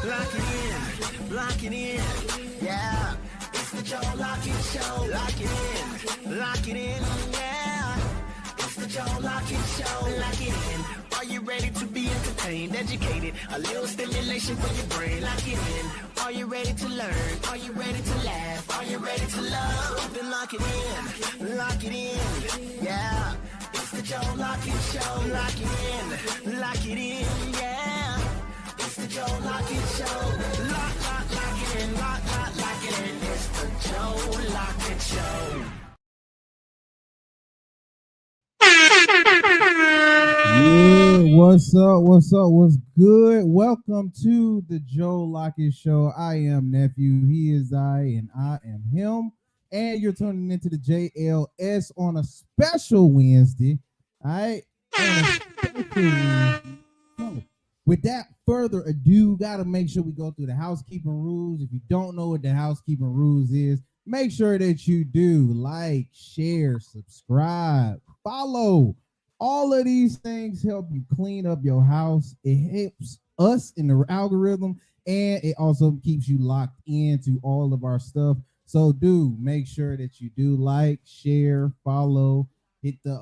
Lock it in, lock it in, yeah. It's the Joe Lockett Show. Lock it in, yeah. It's the Joe Lockett Show. Lock it in. Are you ready to be entertained, educated? A little stimulation for your brain. Lock it in. Are you ready to learn? Are you ready to laugh? Are you ready to love? Then lock it in, yeah. It's the Joe Lockett Show. Lock it in, yeah. It's the Joe Lockett Show. Lock it in, lock it in. It's the Joe Lockett Show. Yeah, what's up? What's good? Welcome to the Joe Lockett Show. I am Nephew, he is I, and I am him. And you're tuning into the JLS on a special Wednesday. All right? On a special Wednesday. So, without further ado, gotta make sure we go through the housekeeping rules. If you don't know what the housekeeping rules is, make sure that you do like, share, subscribe, follow. All of these things help you clean up your house. It helps us in the algorithm, and it also keeps you locked into all of our stuff. So do make sure that you do like, share, follow, hit the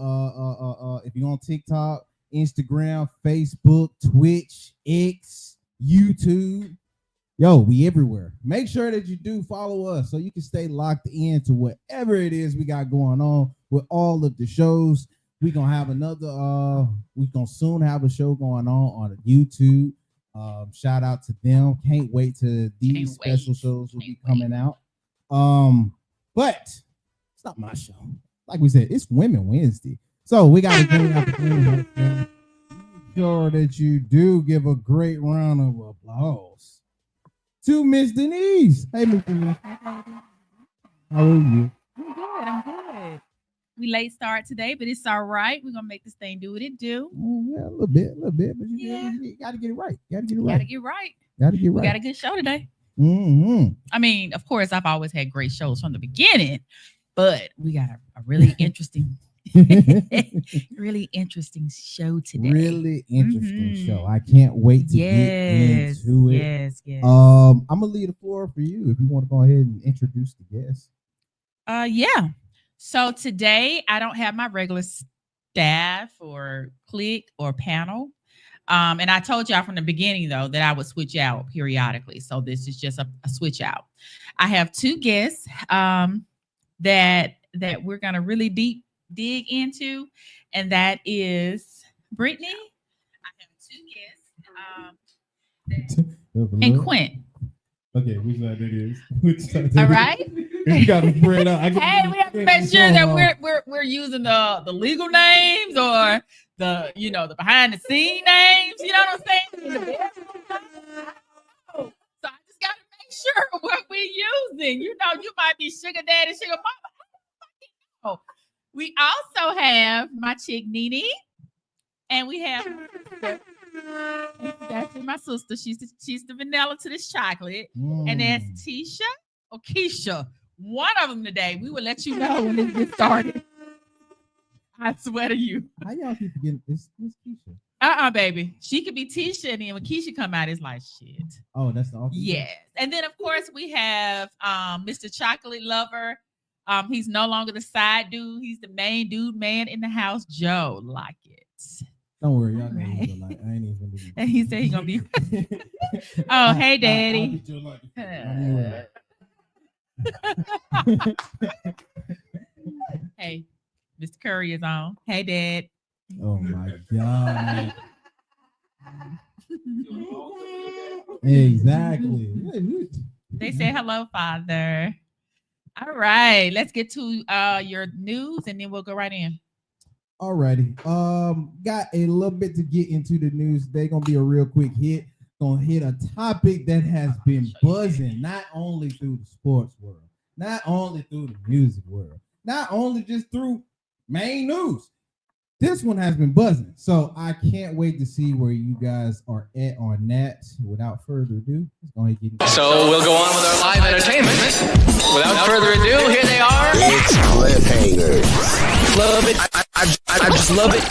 if you're on TikTok, Instagram, Facebook, Twitch, X, YouTube. Yo, we everywhere. Make sure that you do follow us so you can stay locked into whatever it is we got going on with all of the shows. We're gonna have another we're gonna soon have a show going on YouTube. Shout out to them. Can't wait till these special shows will be coming out. But it's not my show. Like we said, it's Women Wednesday. So we gotta make sure that you do give a great round of applause to Miss Denise. Hey, Miss Denise. How are you? I'm good. We late start today, but it's all right. We're gonna make this thing do what it do. Yeah, a little bit, but you gotta get it right. We got a good show today. Mm-hmm. I mean, of course, I've always had great shows from the beginning, but we got a really interesting, really interesting show today. Really interesting show. I can't wait to get into it. Yes. I'm gonna leave the floor for you if you want to go ahead and introduce the guest. Yeah. So today I don't have my regular staff or clique or panel. And I told y'all from the beginning, though, that I would switch out periodically. So this is just a switch out. I have two guests that we're going to really deep dig into, and that is Brittany. I have two guests and Quint. Okay, which side that is? All right. You got to spread out. Hey, we have to make sure that we're using the legal names or the the behind the scene names. You know what I'm saying? So I just got to make sure what we're using. You might be sugar daddy, sugar mama. We also have my chick Nene, and we have that's my sister. She's the vanilla to this chocolate, and that's Tisha or Keisha. One of them today. We will let you know when it gets started. I swear to you. How y'all keep forgetting this Keisha? Baby. She could be Tisha, and then when Keisha come out, it's like shit. Oh, that's the office. Yes. And then of course we have Mr. Chocolate Lover. He's no longer the side dude. He's the main dude, man in the house, Joe Lockett. Don't worry, y'all know right. I ain't even gonna be. And he said he's gonna be. Oh, hey, Daddy. Hey, Mr. Curry is on. Hey, Dad. Oh my God. Exactly. They say hello, Father. All right, let's get to your news, and then we'll go right in. Alrighty. Got a little bit to get into the news. They're gonna be a real quick hit. Gonna hit a topic that has been buzzing, not only through the sports world, not only through the music world, not only just through main news. This one has been buzzing, so I can't wait to see where you guys are at on that. Without further ado, let's go ahead and get into So we'll go on with our live entertainment. Without further ado, here they are. It's cliffhangers. Love it. I just love it.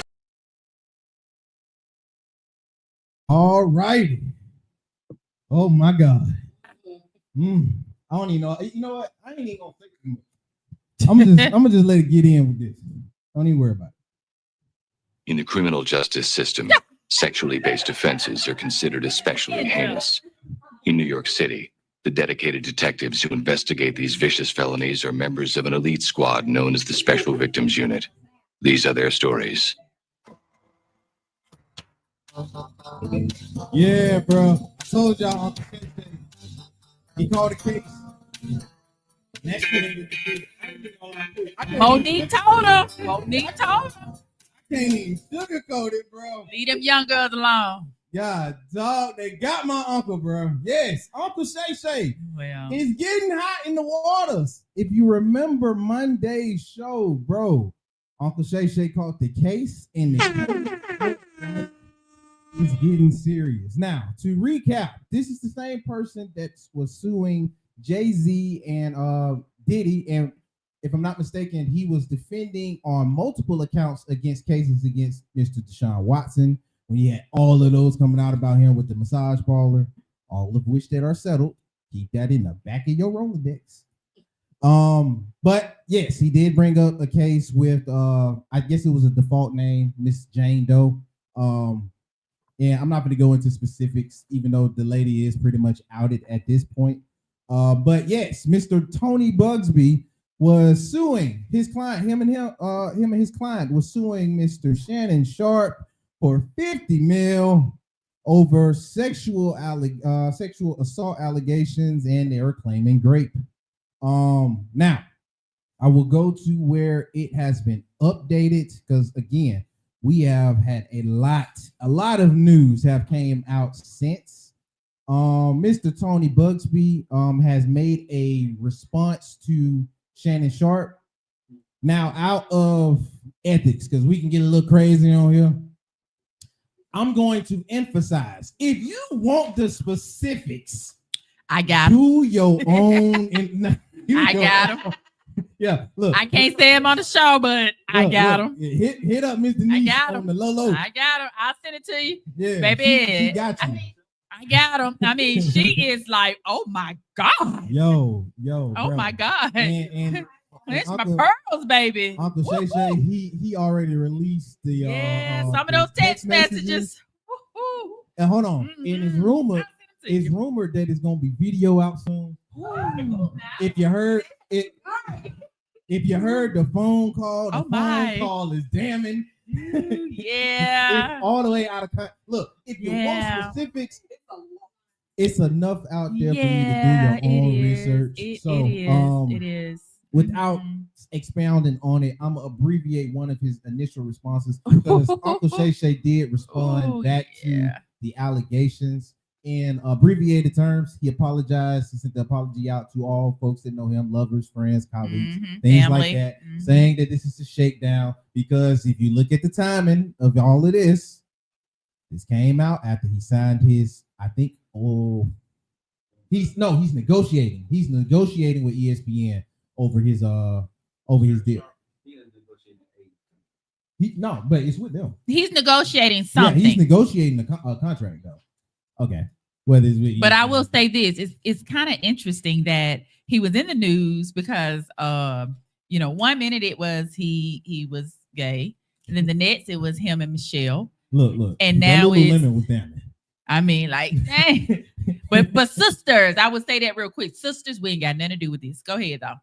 All righty. Oh my God. I don't even know. You know what? I ain't even gonna think too much. I'm gonna just let it get in with this. Don't even worry about it. In the criminal justice system, sexually based offenses are considered especially heinous. In New York City, the dedicated detectives who investigate these vicious felonies are members of an elite squad known as the Special Victims Unit. These are their stories. Yeah, bro. I told y'all Uncle Ken, he called the case. Next thing Monique told him. Monique told him. I can't even sugarcoat it, bro. Leave them young girls alone. Yeah, dog, they got my uncle, bro. Yes, Uncle Shay. Well, It's getting hot in the waters. If you remember Monday's show, bro, Uncle Shay caught the case and the is getting serious. Now, to recap, this is the same person that was suing Jay-Z and Diddy, and if I'm not mistaken, he was defending on multiple accounts against cases against Mr. Deshaun Watson, when he had all of those coming out about him with the massage parlor, all of which that are settled. Keep that in the back of your Rolodex. But yes, he did bring up a case with I guess it was a default name, Miss Jane Doe. And I'm not going to go into specifics, even though the lady is pretty much outed at this point. But yes, Mr. Tony Bugsby was suing his client. Him and his client was suing Mr. Shannon Sharp for $50 million over sexual assault allegations, and they were claiming rape. Now I will go to where it has been updated, because again, we have had a lot of news have came out since. Mr. Tony Bugsby has made a response to Shannon Sharp. Now, out of ethics, because we can get a little crazy on here, I'm going to emphasize, if you want the specifics, I got him. do your own. I got him. Yeah, look. I can't say him on the show, but I got him. Hit up Miss Denise on the low. I got him. I'll send it to you. Yeah, baby. She got you. I got him. I mean, she is like, oh my God. Yo. Oh bro. my God. And it's my Uncle, pearls, baby. Uncle Shay, he already released the some of those text messages. And hold on, and it's rumored that it's gonna be video out soon. If you heard it, if you heard the phone call, phone call is damning. Yeah, it's all the way out of context. Look, if you want specifics, it's enough out there for you to do your own research. It is. Without expounding on it, I'm gonna abbreviate one of his initial responses, because Uncle Shay did respond back to the allegations in abbreviated terms. He apologized. He sent the apology out to all folks that know him, lovers, friends, colleagues, things family. Like that, saying that this is a shakedown, because if you look at the timing of all of this came out after he signed his, I think, he's negotiating. He's negotiating with ESPN over his deal. But it's with them. He's negotiating something. Yeah, he's negotiating a contract though. Okay. Whether it's with but I will say this: it's kind of interesting that he was in the news because 1 minute it was he was gay, and then the next it was him and Michelle. Look, and now it's with them. I mean, like, dang. but sisters, I would say that real quick. Sisters, we ain't got nothing to do with this. Go ahead though.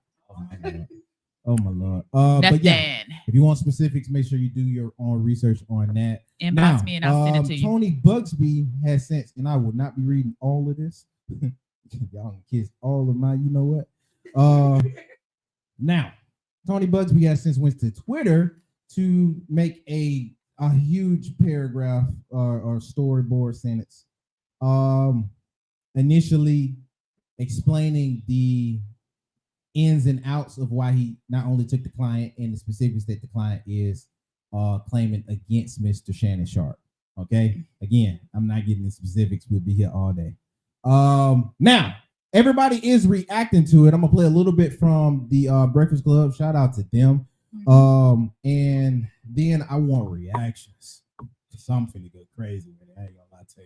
Oh my Lord. But yeah, if you want specifics, make sure you do your own research on that. Inbox me and I'll send it to you. Tony Bugsby has since, and I will not be reading all of this. Y'all can kiss all of my, you know what? Now, Tony Bugsby has since went to Twitter to make a huge paragraph or storyboard sentence. Initially explaining the ins and outs of why he not only took the client and the specifics that the client is claiming against Mr. Shannon Sharp. Okay. Again, I'm not getting the specifics. We'll be here all day. Now, everybody is reacting to it. I'm gonna play a little bit from the Breakfast Club. Shout out to them. And then I want reactions. So I'm finna go crazy with it. I ain't gonna lie to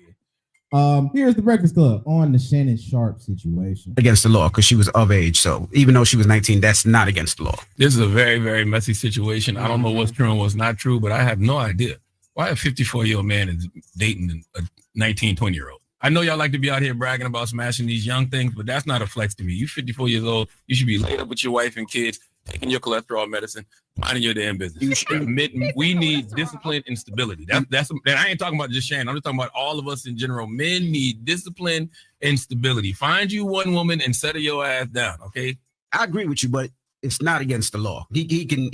Here's the Breakfast Club on the Shannon Sharp situation. Against the law because she was of age. So even though she was 19, that's not against the law. This is a very, very messy situation. I don't know what's true and what's not true, but I have no idea why a 54-year-old man is dating a 19, 20-year-old. I know y'all like to be out here bragging about smashing these young things, but that's not a flex to me. You 54 years old, you should be laid up with your wife and kids, taking your cholesterol medicine, minding your damn business. You should admit we need discipline and stability. That's and I ain't talking about just Shannon. I'm just talking about all of us in general. Men need discipline and stability. Find you one woman and settle your ass down, okay? I agree with you, but it's not against the law. He can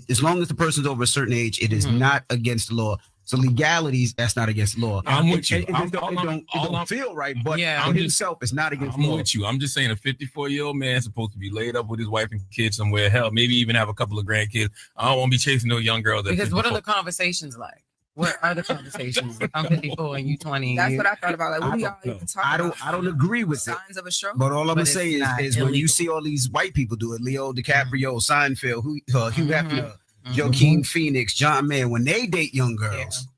as long as the person's over a certain age, it is not against the law. So legalities, that's not against the law. I'm with you. It don't feel right, but for himself, it's not against the law. I'm with you. I'm just saying a 54-year-old man supposed to be laid up with his wife and kids somewhere. Hell, maybe even have a couple of grandkids. I don't want to be chasing no young girls. Because what are the conversations like? What are the conversations? I'm 54 and you 20. That's what I thought about. Like, what do y'all even talk about? I don't agree with it. Signs of a stroke. But all I'm gonna say is when you see all these white people do it, Leo DiCaprio, Seinfeld, Hugh Hefner, Joaquin Phoenix, John Mayer, when they date young girls.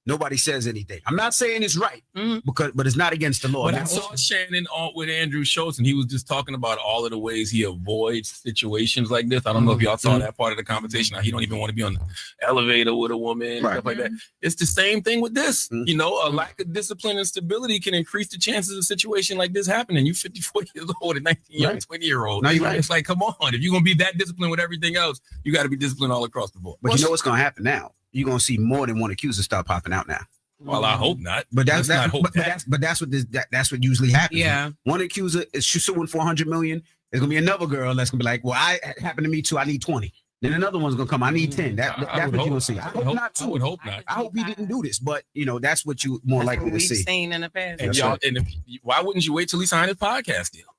Nobody says anything. I'm not saying it's right, but it's not against the law. But I saw Shannon on with Andrew Schultz, and he was just talking about all of the ways he avoids situations like this. I don't know if y'all saw that part of the conversation. He don't even want to be on the elevator with a woman and stuff like that. It's the same thing with this. You know, a lack of discipline and stability can increase the chances of a situation like this happening. You 54 years old and 19 young 20-year-old. No, you're right. It's like, come on. If you're going to be that disciplined with everything else, you got to be disciplined all across the board. But you know what's going to happen now? You're gonna see more than one accuser start popping out now. Well, I hope not. But that's what usually happens. Yeah. One accuser is suing for $100 million. There's gonna be another girl that's gonna be like, well, it happened to me too. I need 20. Then another one's gonna come. I need 10. That's what you're gonna see. I hope not too. I would hope not. I hope he didn't do this, but that's what you more likely to see. We've seen in the past. And why wouldn't you wait till he signed his podcast deal?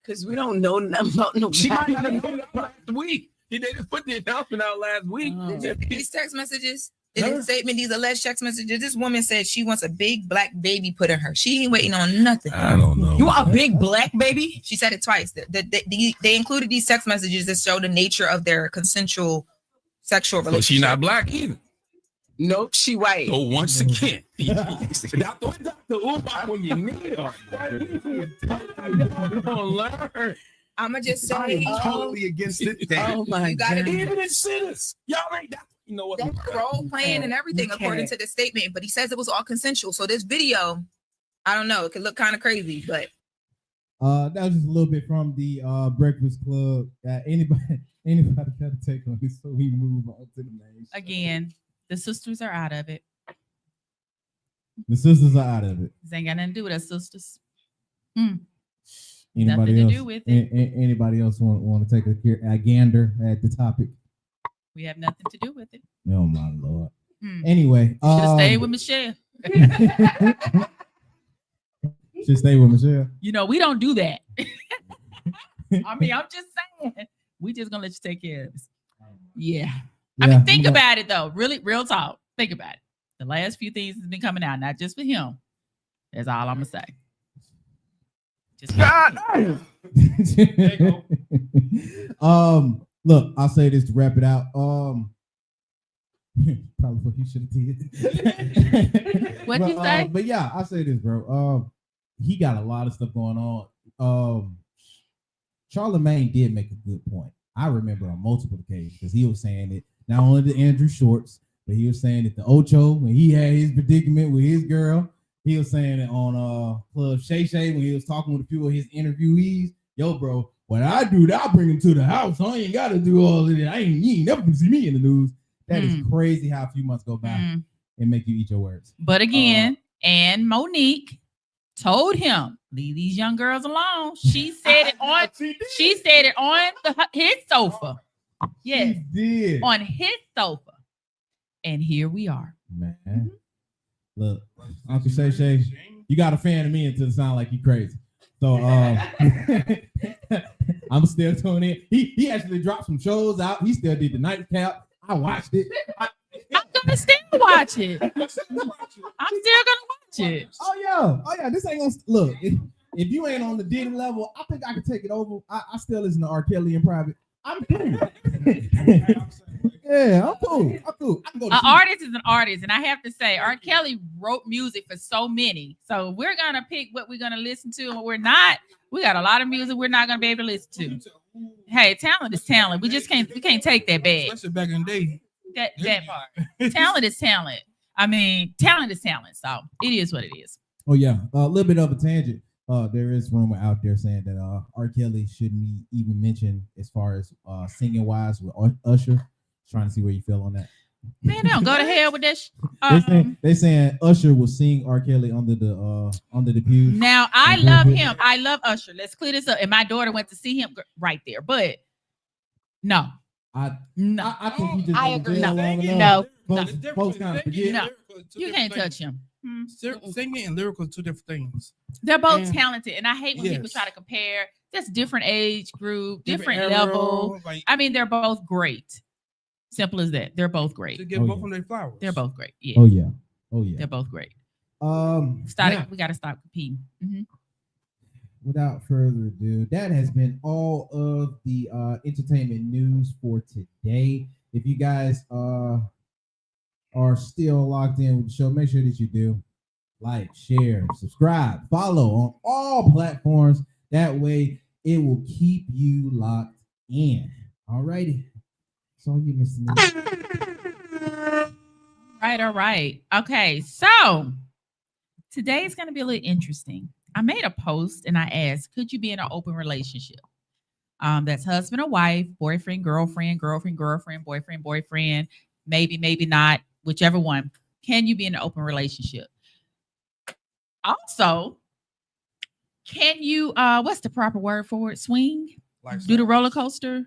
Because we don't know nothing about no. She might not have known last week. They just put the announcement out last week. These text messages, in this statement, these alleged text messages, this woman said she wants a big black baby put in her. She ain't waiting on nothing. I don't know. You want a big black baby? She said it twice. They included these text messages that show the nature of their consensual sexual relationship. So she not black either. Nope, she white. So once again, Dr. Umar, when you need her, learn. I'ma just say, totally against it. Oh my God! Even in sinners, y'all ain't that. You know what? that's role playing and everything according to the statement. But he says it was all consensual. So this video, I don't know, it could look kind of crazy, but that was just a little bit from the Breakfast Club. Anybody got to take on this so we move on to the main show. Again, the sisters are out of it. The sisters are out of it. This ain't got nothing to do with us sisters. Anybody Nothing else? to do with it. Anybody else want to take a gander at the topic? We have nothing to do with it. Oh my Lord. Anyway, should have stayed with Michelle. Should stay with Michelle. You know, we don't do that. I mean, I'm just saying, we just gonna let you take care of this. Yeah. I mean, think about it though. Really, real talk. Think about it. The last few things has been coming out, not just for him. That's all I'm gonna say. Just look, I'll say this to wrap it out. Probably what he should have did. What'd you say? But yeah, I'll say this, bro. He got a lot of stuff going on. Charlamagne did make a good point. I remember on multiple occasions because he was saying it not only to Andrew Schwartz, but he was saying it to Ocho when he had his predicament with his girl. He was saying it on Club Shay Shay when he was talking with a few of his interviewees. Yo, bro, what I do, I'll bring him to the house. I ain't got to do all of it. You ain't never gonna see me in the news. That is crazy how a few months go by and make you eat your words. But again, and Monique told him, leave these young girls alone. She said it on his sofa. Yes, she did. On his sofa. And here we are. Man. Look, Uncle Shay Shay, you got a fan of me until it sound like you crazy. So I'm still tuning in. He actually dropped some shows out. He still did the nightcap. I watched it. I'm gonna still watch it. I'm still gonna watch it. Oh yeah. This ain't gonna look. If you ain't on the Diddy level, I think I can take it over. I still listen to R. Kelly in private. I'm cool. Yeah, I'm cool. I'm cool. I can go to An sleep. artist is an artist, and I have to say, R. Kelly wrote music for so many. So we're gonna pick what we're gonna listen to, and what we're not. We got a lot of music we're not gonna be able to listen to. Hey, talent is talent. We can't take that back. Especially back in the day. That part. Talent is talent. I mean, talent is talent. So it is what it is. Oh yeah, a little bit of a tangent. There is rumor out there saying that R. Kelly shouldn't be even mentioned as far as singing wise with Usher. Trying to see where you feel on that. Man, they don't go to hell with this. They saying Usher will sing R. Kelly under the pews. Now I love him. I love Usher. Let's clear this up. And my daughter went to see him right there, but no. I think he just I went to agree. jail long No. enough. Folks kind of forget. No. You can't touch him. Singing and lyrical are two different things. They're both talented, and I hate when people try to compare. That's different age group, different level. I mean, they're both great. Simple as that. They're both great. To give both of them their flowers. They're both great. Yeah. Oh yeah. Oh yeah. They're both great. Yeah. We got to stop competing. Mm-hmm. Without further ado, that has been all of the entertainment news for today. If you guys are still locked in with the show, make sure that you do like, share, subscribe, follow on all platforms. That way it will keep you locked in. All righty. It's on you, Mr. Nick. All right. Okay, so today is going to be a little interesting. I made a post and I asked, could you be in an open relationship? That's husband or wife, boyfriend, girlfriend, boyfriend, maybe not, whichever one. Can you be in an open relationship? Also, can you, what's the proper word for it? Swing? Do the roller coaster?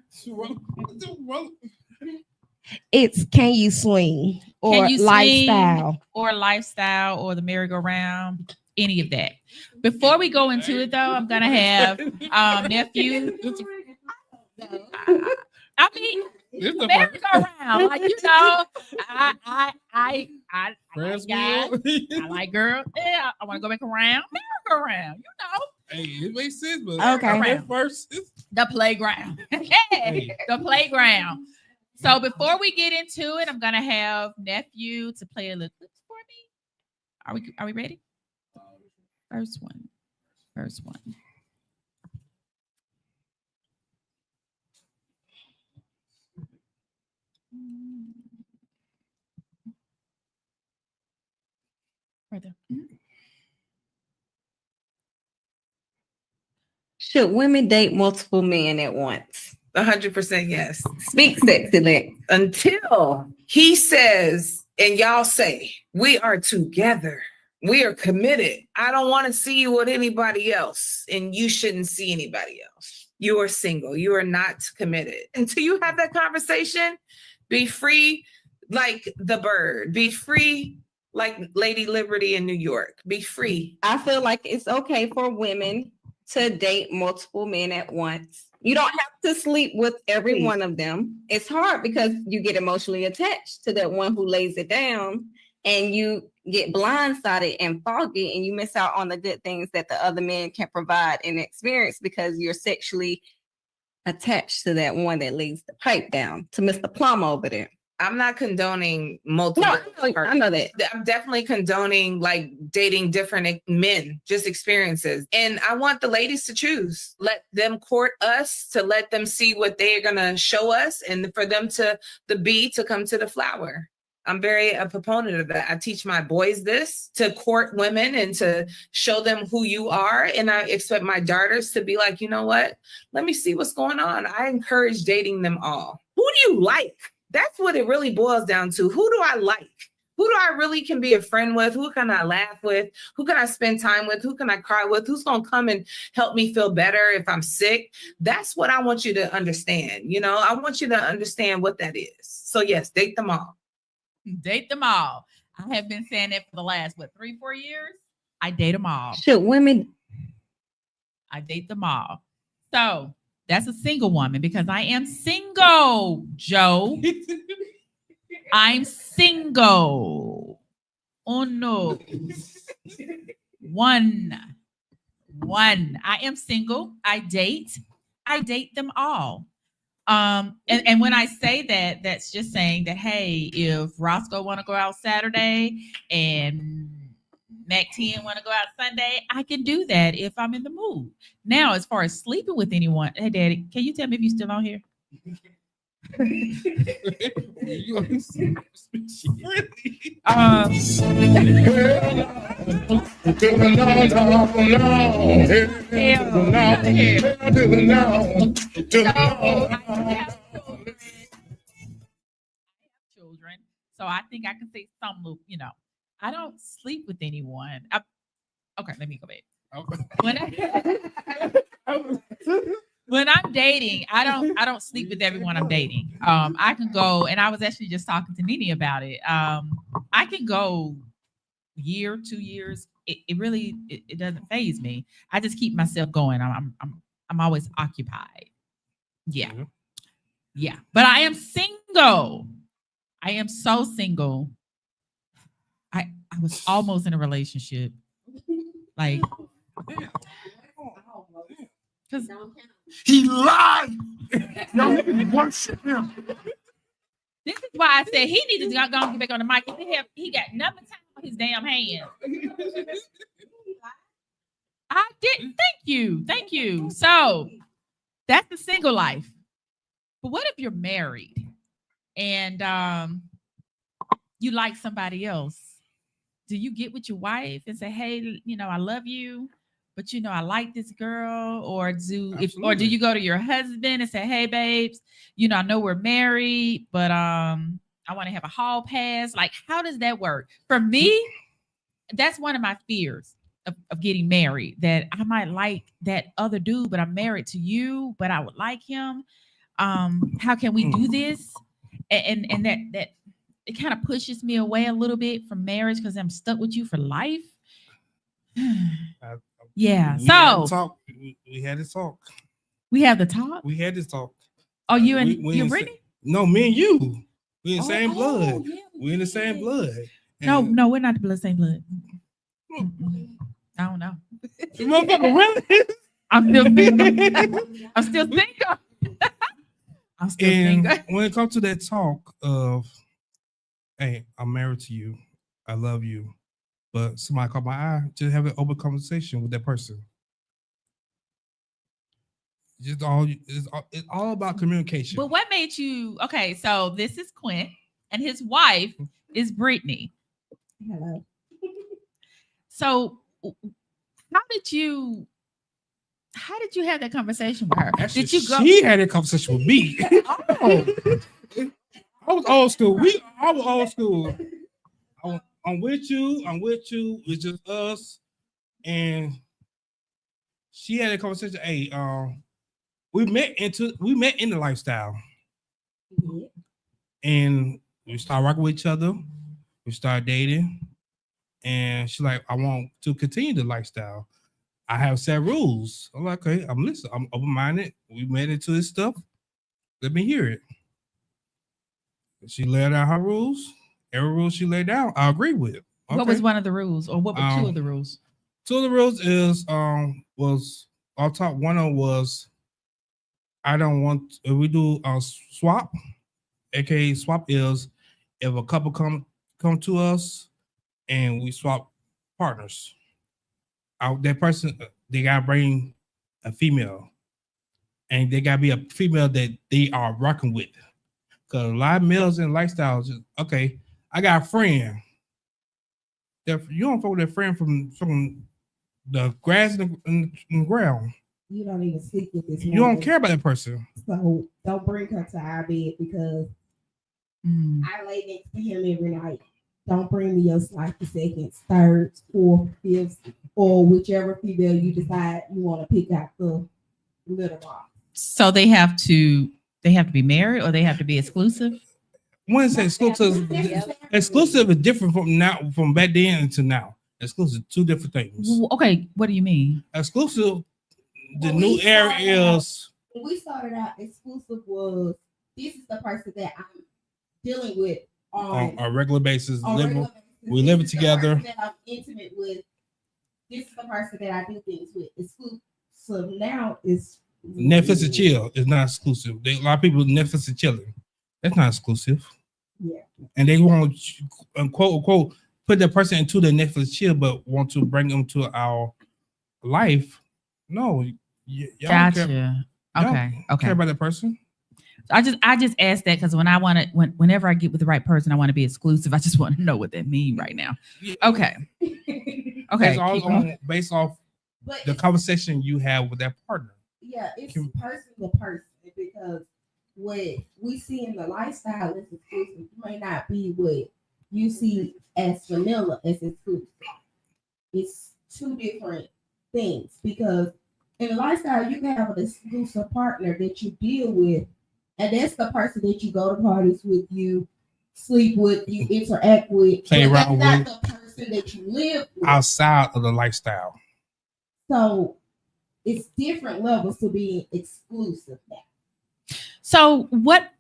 It's can you swing or Can you swing lifestyle or lifestyle or the merry-go-round? Any of that. Before we go into it, though, I'm gonna have nephew. I mean, merry-go-round, like I like guys, I like girls. Yeah, I want to go back around. Merry-go-round, Hey, it makes sense, but Okay. First, the playground. The playground. So before we get into it, I'm gonna have nephew to play a little clip for me. Are we ready? First one. Right there. Should women date multiple men at once? 100% yes. Speak sexily. Until he says, and y'all say, we are together. We are committed. I don't want to see you with anybody else, and you shouldn't see anybody else. You are single. You are not committed. Until you have that conversation, be free like the bird. Be free like Lady Liberty in New York. Be free. I feel like it's okay for women to date multiple men at once. You don't have to sleep with every one of them. It's hard because you get emotionally attached to that one who lays it down, and you get blindsided and foggy, and you miss out on the good things that the other men can provide and experience because you're sexually attached to that one that lays the pipe down, to Mr. Plum over there. I'm not condoning multiple. No, I know that. I'm definitely condoning like dating different men, just experiences. And I want the ladies to choose. Let them court us, to let them see what they're gonna show us, and for them to the bee to come to the flower. I'm very a proponent of that. I teach my boys this, to court women and to show them who you are. And I expect my daughters to be like, you know what? Let me see what's going on. I encourage dating them all. Who do you like? That's what it really boils down to. Who do I like? Who do I really can be a friend with? Who can I laugh with? Who can I spend time with? Who can I cry with? Who's going to come and help me feel better if I'm sick? That's what I want you to understand. You know, I want you to understand what that is. So yes, date them all. Date them all. I have been saying that for the last, 3-4 years? I date them all. Should women? I date them all. So that's a single woman because I am single, Joe. I'm single. Oh no. One. I am single. I date them all. And when I say that, that's just saying that, hey, if Roscoe want to go out Saturday and Mac 10 want to go out Sunday, I can do that if I'm in the mood. Now, as far as sleeping with anyone, hey, Daddy, can you tell me if you're still on here? Children, so I think I can say some, I don't sleep with anyone. Okay, let me go back. When I'm dating, I don't sleep with everyone I'm dating. I can go, and I was actually just talking to Nene about it. I can go year, 2 years. It really doesn't faze me. I just keep myself going. I'm always occupied. Yeah. Yeah. But I am single. I am so single. I was almost in a relationship. Like, because he lied. Y'all worship him. This is why I said he needs to go and get back on the mic. He got nothing on his damn hand. I didn't. Thank you. So that's the single life. But what if you're married and you like somebody else? Do you get with your wife and say, hey, I love you, but I like this girl? Or do you go to your husband and say, hey, babes, I know we're married, but I want to have a hall pass. Like, how does that work? For me, that's one of my fears of getting married, that I might like that other dude, but I'm married to you, but I would like him. How can we do this? And that it kind of pushes me away a little bit from marriage because I'm stuck with you for life. Yeah. We had this talk. We have the talk. We had this talk. Oh, you and you, Brittany? No, me and you. We in the same blood. Yeah, we in the same blood. No, we're not the same blood. I don't know. You motherfucker, really? I'm still single. I'm still single. I'm still single. When it comes to that talk of, hey, I'm married to you, I love you, but somebody caught my eye, just have an open conversation with that person. It's all about communication. But what made you, okay, so this is Quint, and his wife is Brittany. Hello. So how did you have that conversation with her? Actually, did you go? She had that conversation with me. I was old school. I was old school. I'm with you. It's just us. And she had a conversation. Hey, we met in the lifestyle. Mm-hmm. And we started working with each other. We started dating. And she's like, I want to continue the lifestyle. I have set rules. I'm like, okay, I'm listening. I'm open-minded. We met into this stuff. Let me hear it. She laid out her rules. Every rule she laid down, I agree with. Okay. What was one of the rules, or what were two of the rules? Two of the rules is was I'll talk. One of them was I don't want we do a swap. AKA swap is if a couple come to us and we swap partners. That person, they gotta bring a female, and they gotta be a female that they are rocking with. Because a lot of males in lifestyles, okay, I got a friend. You don't fuck with that friend from the grass and the ground. You don't even sleep with this woman. You don't care about that person. So don't bring her to our bed because I lay next to him every night. Don't bring me your sloppy seconds, thirds, fourth, fifths, or whichever female you decide you want to pick out the litter box. So they have to be married, or they have to be exclusive? When it's exclusive is different from back then to now. Exclusive, two different things. Okay, what do you mean? Exclusive, the new era is. When we started out, exclusive was this is the person that I'm dealing with on a regular basis. We live together. That I'm intimate with. This is the person that I do things with. Exclusive now is Netflix and chill is not exclusive. A lot of people Netflix and chilling. That's not exclusive. Yeah. And they want quote unquote put that person into the Netflix chill, but want to bring them to our life. No, y'all don't care. Gotcha. Y'all Okay. Okay. care about that person. I just asked that because whenever I get with the right person, I want to be exclusive. I just want to know what that means right now. Okay. Okay. It's all keep going. based off But the conversation you have with that partner. yeah, it's person to person because what we see in the lifestyle is exclusive may not be what you see as vanilla as exclusive. It's two different things because in the lifestyle you can have an exclusive partner that you deal with, and that's the person that you go to parties with, you sleep with, you interact with. Play around that's with. not the person that you live with. Outside of the lifestyle. So it's different levels to being exclusive now. So what?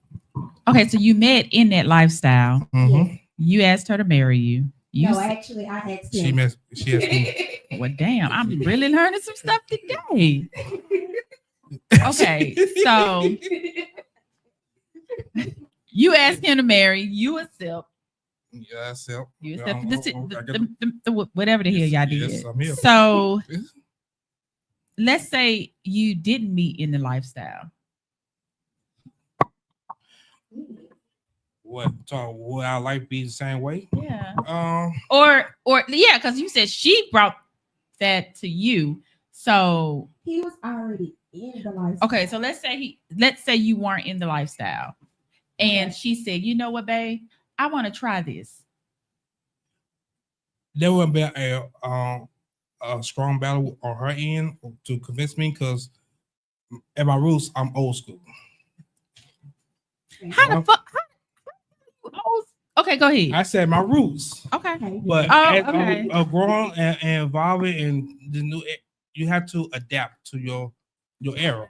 Okay, so you met in that lifestyle. Mm-hmm. You asked her to marry you. No, actually, I asked him. She asked me. Well, damn, I'm really learning some stuff today. Okay, so you asked him to marry. You accept. Yeah, accept. You Yeah, accept the whatever the hell y'all did. Yes, I'm here. So let's say you didn't meet in the lifestyle. What? So will our life be the same way? Yeah. Or yeah, because you said she brought that to you. So he was already in the lifestyle. Okay, so let's say you weren't in the lifestyle, and she said, "You know what, babe? I want to try this." There would be a strong battle on her end to convince me because at my roots, I'm old school. How the fuck? Okay, go ahead. I said my roots. Okay. But as growing and evolving and the new, you have to adapt to your era.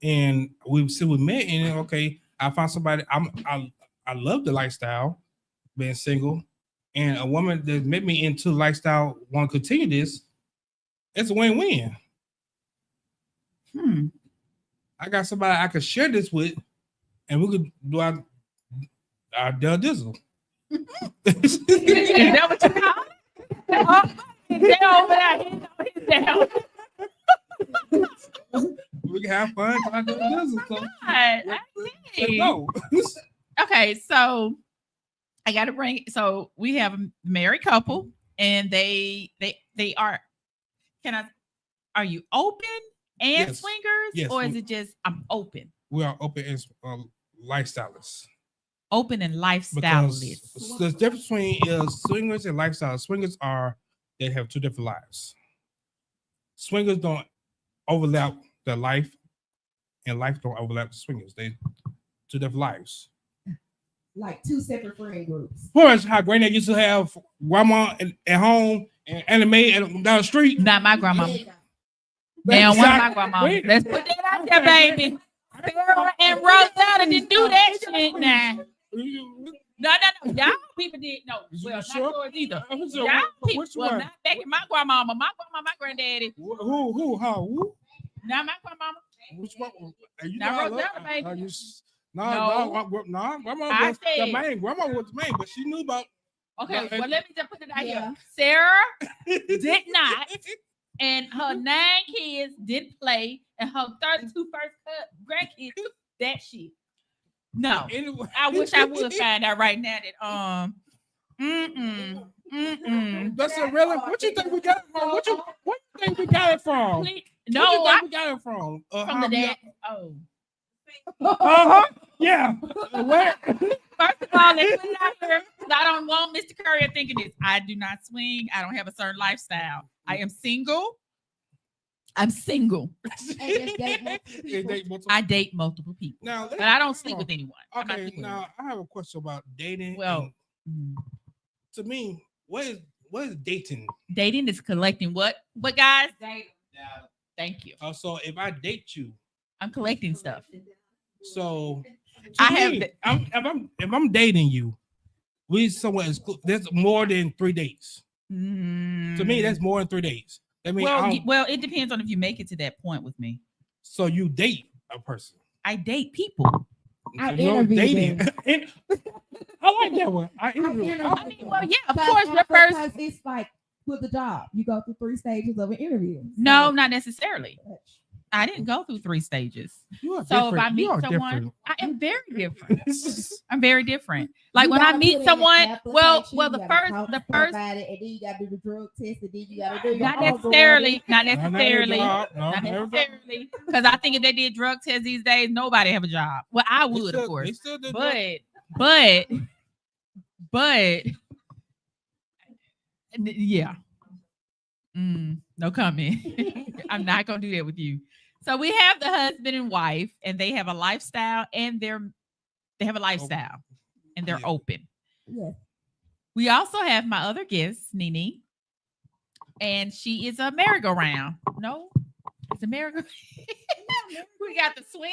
And we met and okay, I found somebody. I love the lifestyle, being single, and a woman that met me into lifestyle want to continue this. It's a win-win. I got somebody I could share this with, and we could do our Del Dizzle. Is that what you call it? They over there, we can have fun. I Del Dizzle. So let's go. Okay, so I got to bring. So we have a married couple, and they are. Are you open and Yes. swingers, Yes. or is it just I'm open? We are open and lifestylists. Open and Because lifestylists. the difference between swingers and lifestyle. Swingers they have two different lives. Swingers don't overlap their life, and life don't overlap the swingers. They two different lives. Like two separate friend groups. First, how great they used to have grandma at home and anime down the street. Not my grandma. Now, one of my grandma. Let's put that out there, baby. Sarah and Rosetta didn't do that shit now. No. Y'all people did no. Well, not yours either. Y'all people, well, not back in my grandmama. My grandma, my granddaddy. Who? How? Who? Not my grandmama. Which one? Not Rosetta, baby. No, grandma was the main. Grandma was the main, but she knew about. Okay, well, let me just put it out here. Sarah did not, and her 9 kids didn't play, and her 32 first grandkids that shit. No, Anyway. I wish I would find out right now that That's a really. What you think we got it from? What you think we got it from? No, what you think we got it from? From the dad. Oh. Yeah. Where? First of all, let's put it out here. I don't want Mr. Curry thinking this. I do not swing. I don't have a certain lifestyle. I am single. I'm single. I date multiple people. Now, but I don't sleep with anyone. Okay, now I have a question about dating. Well, to me, what is dating? Dating is collecting what? What, guys? Thank you. So if I date you, I'm collecting stuff. So if I'm dating you, we somewhere there's more than 3 days. To me, that's more than 3 days. I mean, well, it depends on if you make it to that point with me. So you date a person. I date people. I dating. I like that one. I mean, well, yeah, of course. Your first, it's like with the job, you go through 3 stages of an interview. No, not necessarily. I didn't go through 3 stages. So if I meet someone, I am very different. I'm very different. Like when I meet someone, well, the first, about it, and then you got to do the drug test, and then you got to do not necessarily, because I think if they did drug tests these days, nobody have a job. Well, I would, of course, but yeah. No comment. I'm not gonna do that with you. So we have the husband and wife, and they have a lifestyle, and they have a lifestyle, and they're open. Yes. We also have my other guest, Nene, and she is a merry-go-round. No, it's a merry-go-round. We got the swing.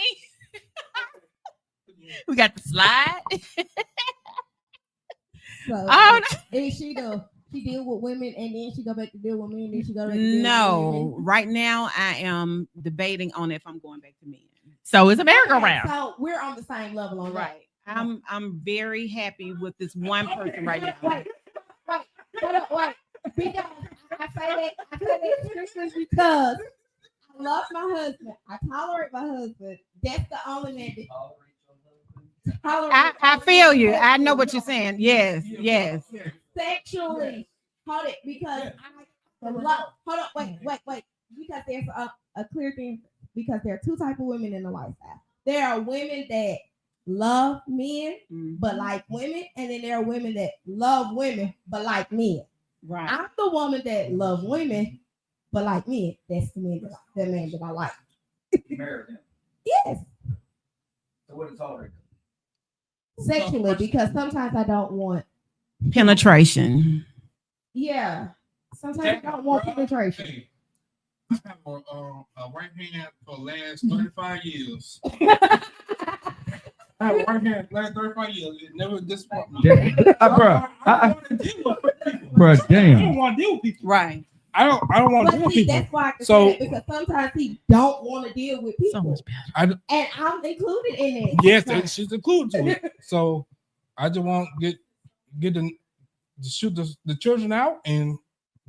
We got the slide. So, and she deal with women, and then she go back to deal with men, and then she go back to deal with women. Right now I am debating on if I'm going back to men. So it's a merry-go-round. So we're on the same level on right. I'm very happy with this one person right now. Wait. Because I say that strictly because I love my husband. I tolerate my husband. That's the only man that I feel you. I know what you're saying. Yes. Sexually. Hold it, because hold on, wait. Because there's a clear thing, because there are 2 types of women in the lifestyle. There are women that love men but like women, and then there are women that love women but like men. Right. I'm the woman that love women but like men. That's the man that I like. You married him. Yes. So what is tolerate? Sexually, because sometimes I don't want penetration. Yeah. Sometimes I don't want penetration. I have a right hand for the last 35 years. I have a right hand last 35 years. It never disappointed me. Bro, damn. I don't want to deal with people. Right. I don't want to deal with people. That's why I can say that, because sometimes he don't want to deal with people. So much better. And I'm included in it. Yes, and she's included to it. So I just want to get to shoot the children out and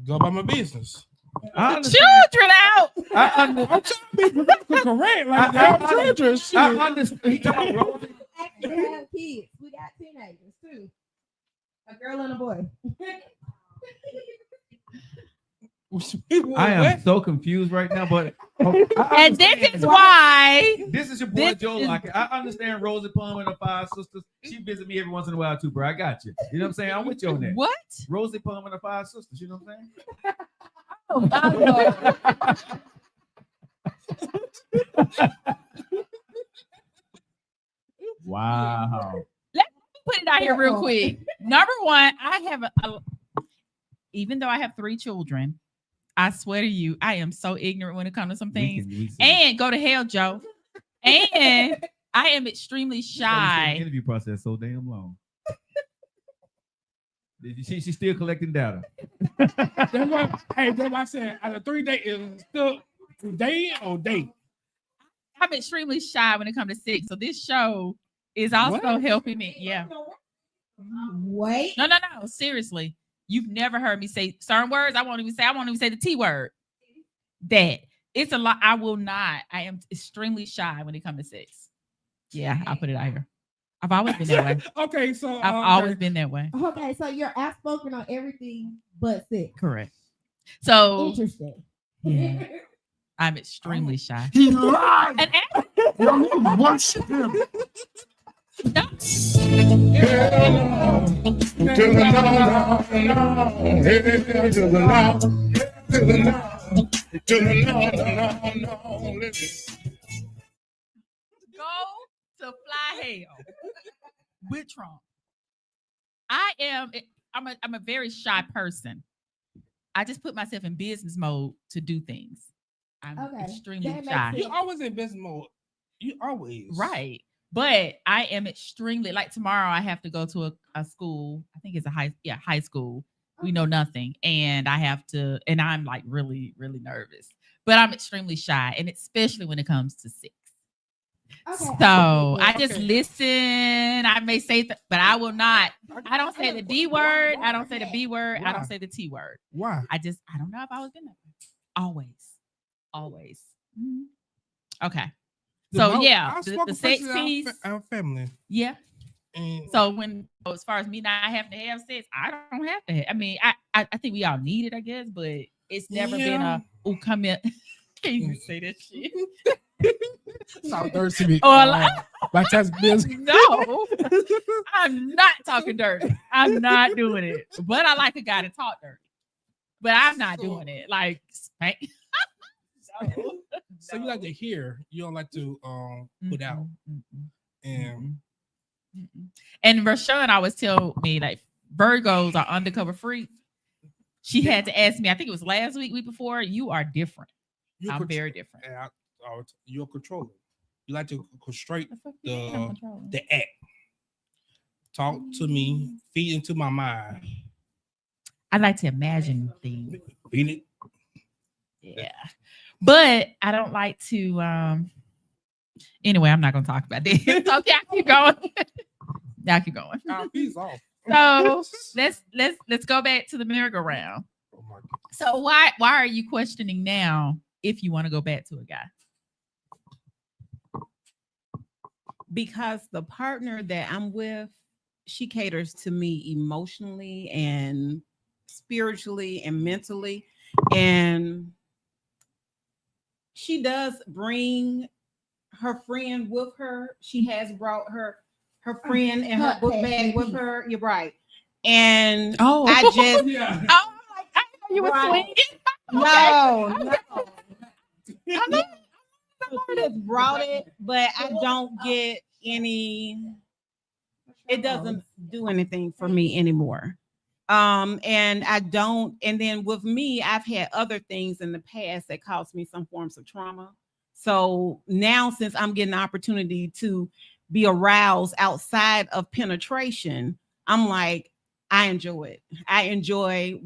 go about my business. Children out. I'm trying to be correct. Like children. I understand. Actually have kids. We got teenagers too. A girl and a boy. I am so confused right now, but and this is why this is your boy Joe Lockett. I understand Rosie Palmer and the 5 sisters. She visit me every once in a while too, bro. I got you. You know what I'm saying? I'm with you on that. What? Rosie Palmer and the 5 sisters. You know what I'm saying? Wow. Let me put it out here real quick. Number one, I have even though I have 3 children, I swear to you, I am so ignorant when it comes to some things. And go to hell, Joe. And I am extremely shy. The interview process so damn long. She's still collecting data. That's what I said. Out of 3 days, is still day or date. I'm extremely shy when it comes to sex. So this show is also helping me. Yeah. Wait. No. Seriously. You've never heard me say certain words. I won't even say the T word. That it's a lot. I will not. I am extremely shy when it comes to sex. Yeah, I'll put it out here. I've always been that way. Okay, so I've always been that way. Okay, so you're outspoken on everything but sex. Correct. So interesting. Yeah. I'm extremely shy. He lied. And once again. Go to fly hell with Trump. I'm a very shy person. I just put myself in business mode to do things. I'm extremely shy. You're always in business mode. You always. Right. But I am extremely, like tomorrow I have to go to a school. I think it's high school We know nothing. And I'm like really, really nervous. But I'm extremely shy, and especially when it comes to sex. Okay. So I just listen. I may say, but I will not. I don't say the D word. I don't say the B word. I don't say the T word. Why? I don't know if I was been there. Always. Mhm. Okay. So yeah, the sex piece. Our family. Yeah. And So as far as me not having to have sex, I don't have to. I mean, I think we all need it, I guess, but it's never been come in. Can't even say that shit. Talk dirty to me. Or my chest busy. No, I'm not talking dirty. I'm not doing it. But I like a guy to talk dirty. But I'm not doing it. Like spank. So you like to hear, you don't like to put out. And Rashawn always tell me like Virgos are undercover freaks. She had to ask me, I think it was last week before, you are different. I'm very different. You're controlling. You like to constrain the act. Talk to me, feed into my mind. I like to imagine things. Beat it. Yeah. But I don't like to anyway, I'm not gonna talk about this. So y'all keep going. Y'all keep going. Peace off. So let's go back to the merry-go-round. Oh my God. So why are you questioning now if you want to go back to a guy? Because the partner that I'm with, she caters to me emotionally and spiritually and mentally. And she does bring her friend with her. She has brought her friend and her book bag with her. You're right. And I just I know you were swinging. No. She has brought it, but I don't get any. It doesn't do anything for me anymore. And I don't. And then with me, I've had other things in the past that caused me some forms of trauma. So now, since I'm getting the opportunity to be aroused outside of penetration, I'm like, I enjoy it.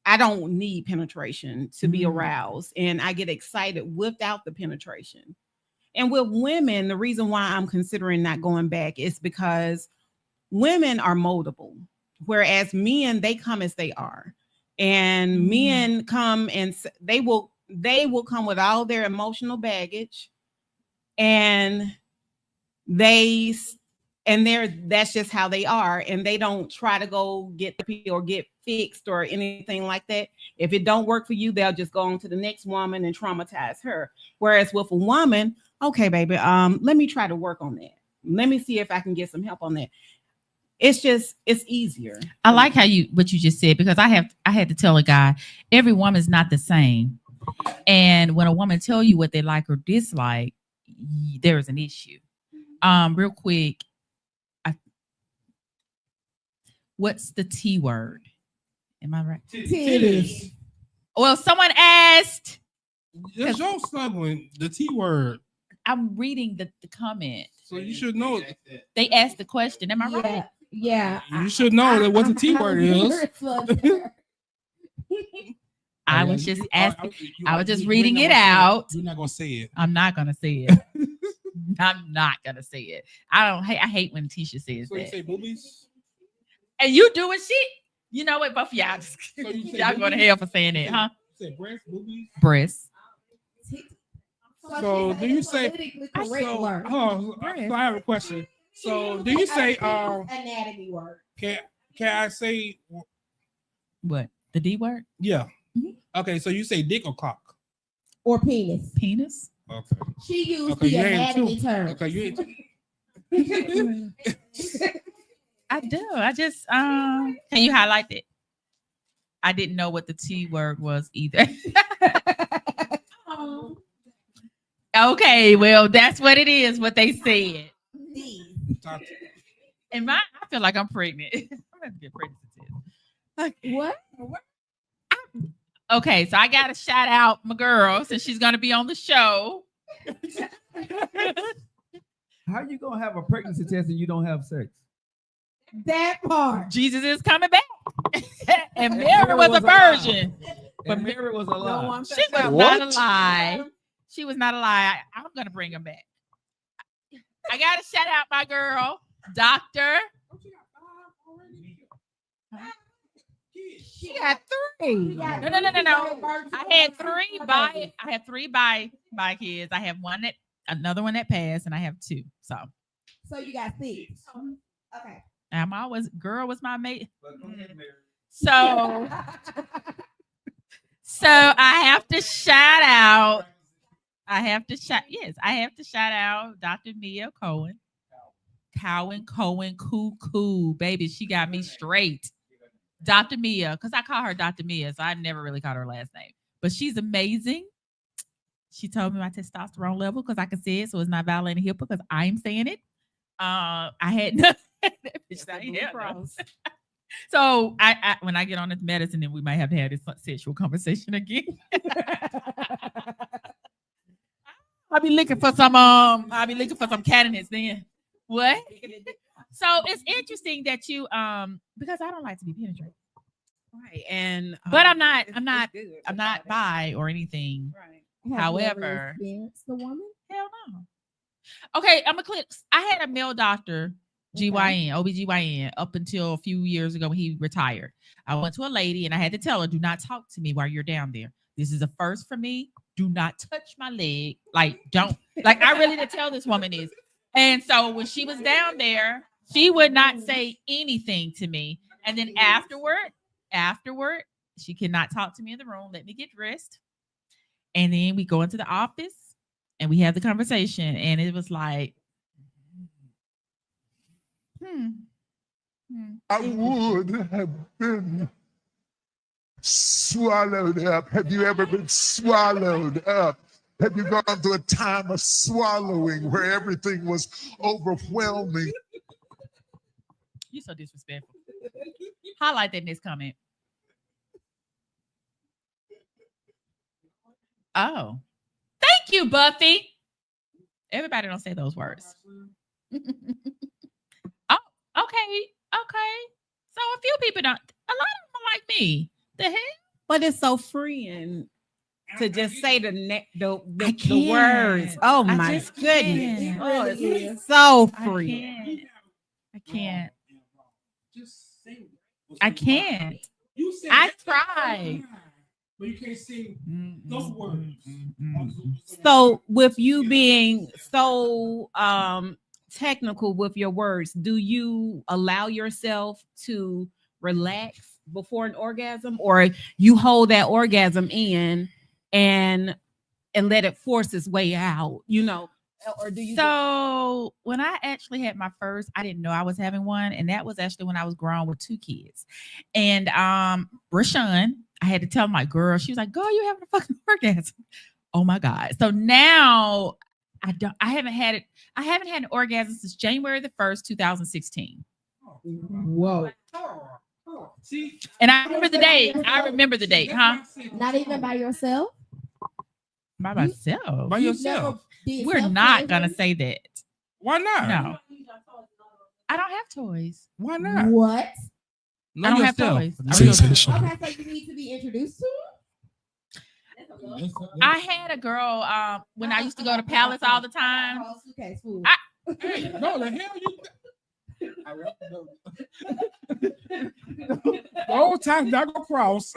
I don't need penetration to be aroused, and I get excited without the penetration. And with women, the reason why I'm considering not going back is because women are moldable, whereas men, they come as they are. And men come and they will come with all their emotional baggage, and that's just how they are, and they don't try to go get therapy or get fixed or anything like that. If it don't work for you, they'll just go on to the next woman and traumatize her. Whereas with a woman, okay, baby, let me try to work on that. Let me see if I can get some help on that. It's easier. I like what you just said, because I had to tell a guy, every woman's not the same. And when a woman tell you what they like or dislike, there's an issue. Real quick, what's the T word? Am I right? Titties. Well, someone asked. It's your snuggling, the T word. I'm reading the comment. So you should know. They asked the question. Am I right? Yeah. You should know that what the T word is. I was just asking. I was just reading it out. You're not gonna say it. I'm not gonna say it. I'm not gonna say it. I hate when Tisha says so that. You say boobies? And you doing shit. You know what? Both of y'all, y'all going to hell for saying that, huh? You say breast, boobies? Breast. So do you say? So I have a question. So do you say anatomy word? Can I say what? The D word? Yeah. Mm-hmm. Okay, so you say dick or cock? Or penis? Penis. Okay. She used the anatomy term. Okay, you ain't. I do. I just can you highlight it? I didn't know what the T word was either. Okay, well, that's what it is, what they said. And I feel like I'm pregnant. I'm gonna get pregnant. Okay. What? Okay, so I gotta shout out my girl since she's gonna be on the show. How you gonna have a pregnancy test and you don't have sex? That part. Jesus is coming back. And Mary was a virgin. But Mary was alive. She was not a lie. She was not a lie. I'm gonna bring him back. I gotta shout out my girl, Doctor. She got 3. No. I had 3 by kids. I have another one that passed, and I have 2. So you got 6. Okay. I'm always girl was my mate. So I have to shout out. I have to shout out Dr. Mia Cohen. Cohen, cool, baby. She got me straight. Dr. Mia, because I call her Dr. Mia, so I never really called her last name. But she's amazing. She told me my testosterone level because I can say it, so it's not violating HIPAA because I'm saying it. I had So I when I get on this medicine, then we might have to have this sexual conversation again. I'll be looking for some candidates then. What? So it's interesting that you because I don't like to be penetrated. Right. And but I'm not bi or anything. Right. However, experienced the woman? Hell no. Okay, I'm a clip. I had a male doctor, OBGYN, up until a few years ago when he retired. I went to a lady and I had to tell her, do not talk to me while you're down there. This is a first for me. Do not touch my leg. I really did tell this woman this. And so when she was down there, she would not say anything to me. And then afterward, she cannot talk to me in the room. Let me get dressed. And then we go into the office and we have the conversation. And it was like, I would have been swallowed up. Have you ever been swallowed up? Have you gone through a time of swallowing where everything was overwhelming? You're so disrespectful. Highlight that next comment. Oh, thank you, Buffy. Everybody don't say those words. Oh, okay. So a few people don't. A lot of them are like me. The hell? But it's so freeing to just say the words. Oh my goodness. Oh, it's so free. I can't. I tried. But you can't sing those words. So with you being so technical with your words, do you allow yourself to relax before an orgasm, or you hold that orgasm in and let it force its way out, or do you? So when I actually had my first, I didn't know I was having one, and that was actually when I was grown with 2 kids. And Rashawn, I had to tell my girl, she was like, "Girl, you having a fucking orgasm?" Oh my God! So now I haven't had an orgasm since January 1st, 2016. Whoa. See, and I remember the date. Huh? Not even by yourself? By myself. By yourself. We're not gonna say that. Why not? No. I don't have toys. Why not? What? I don't have toys. Okay, so you need to be introduced to him? I had a girl when I used to go to Palace all the time. Okay, fool. Hey, no, the hell you. The whole time not gonna cross.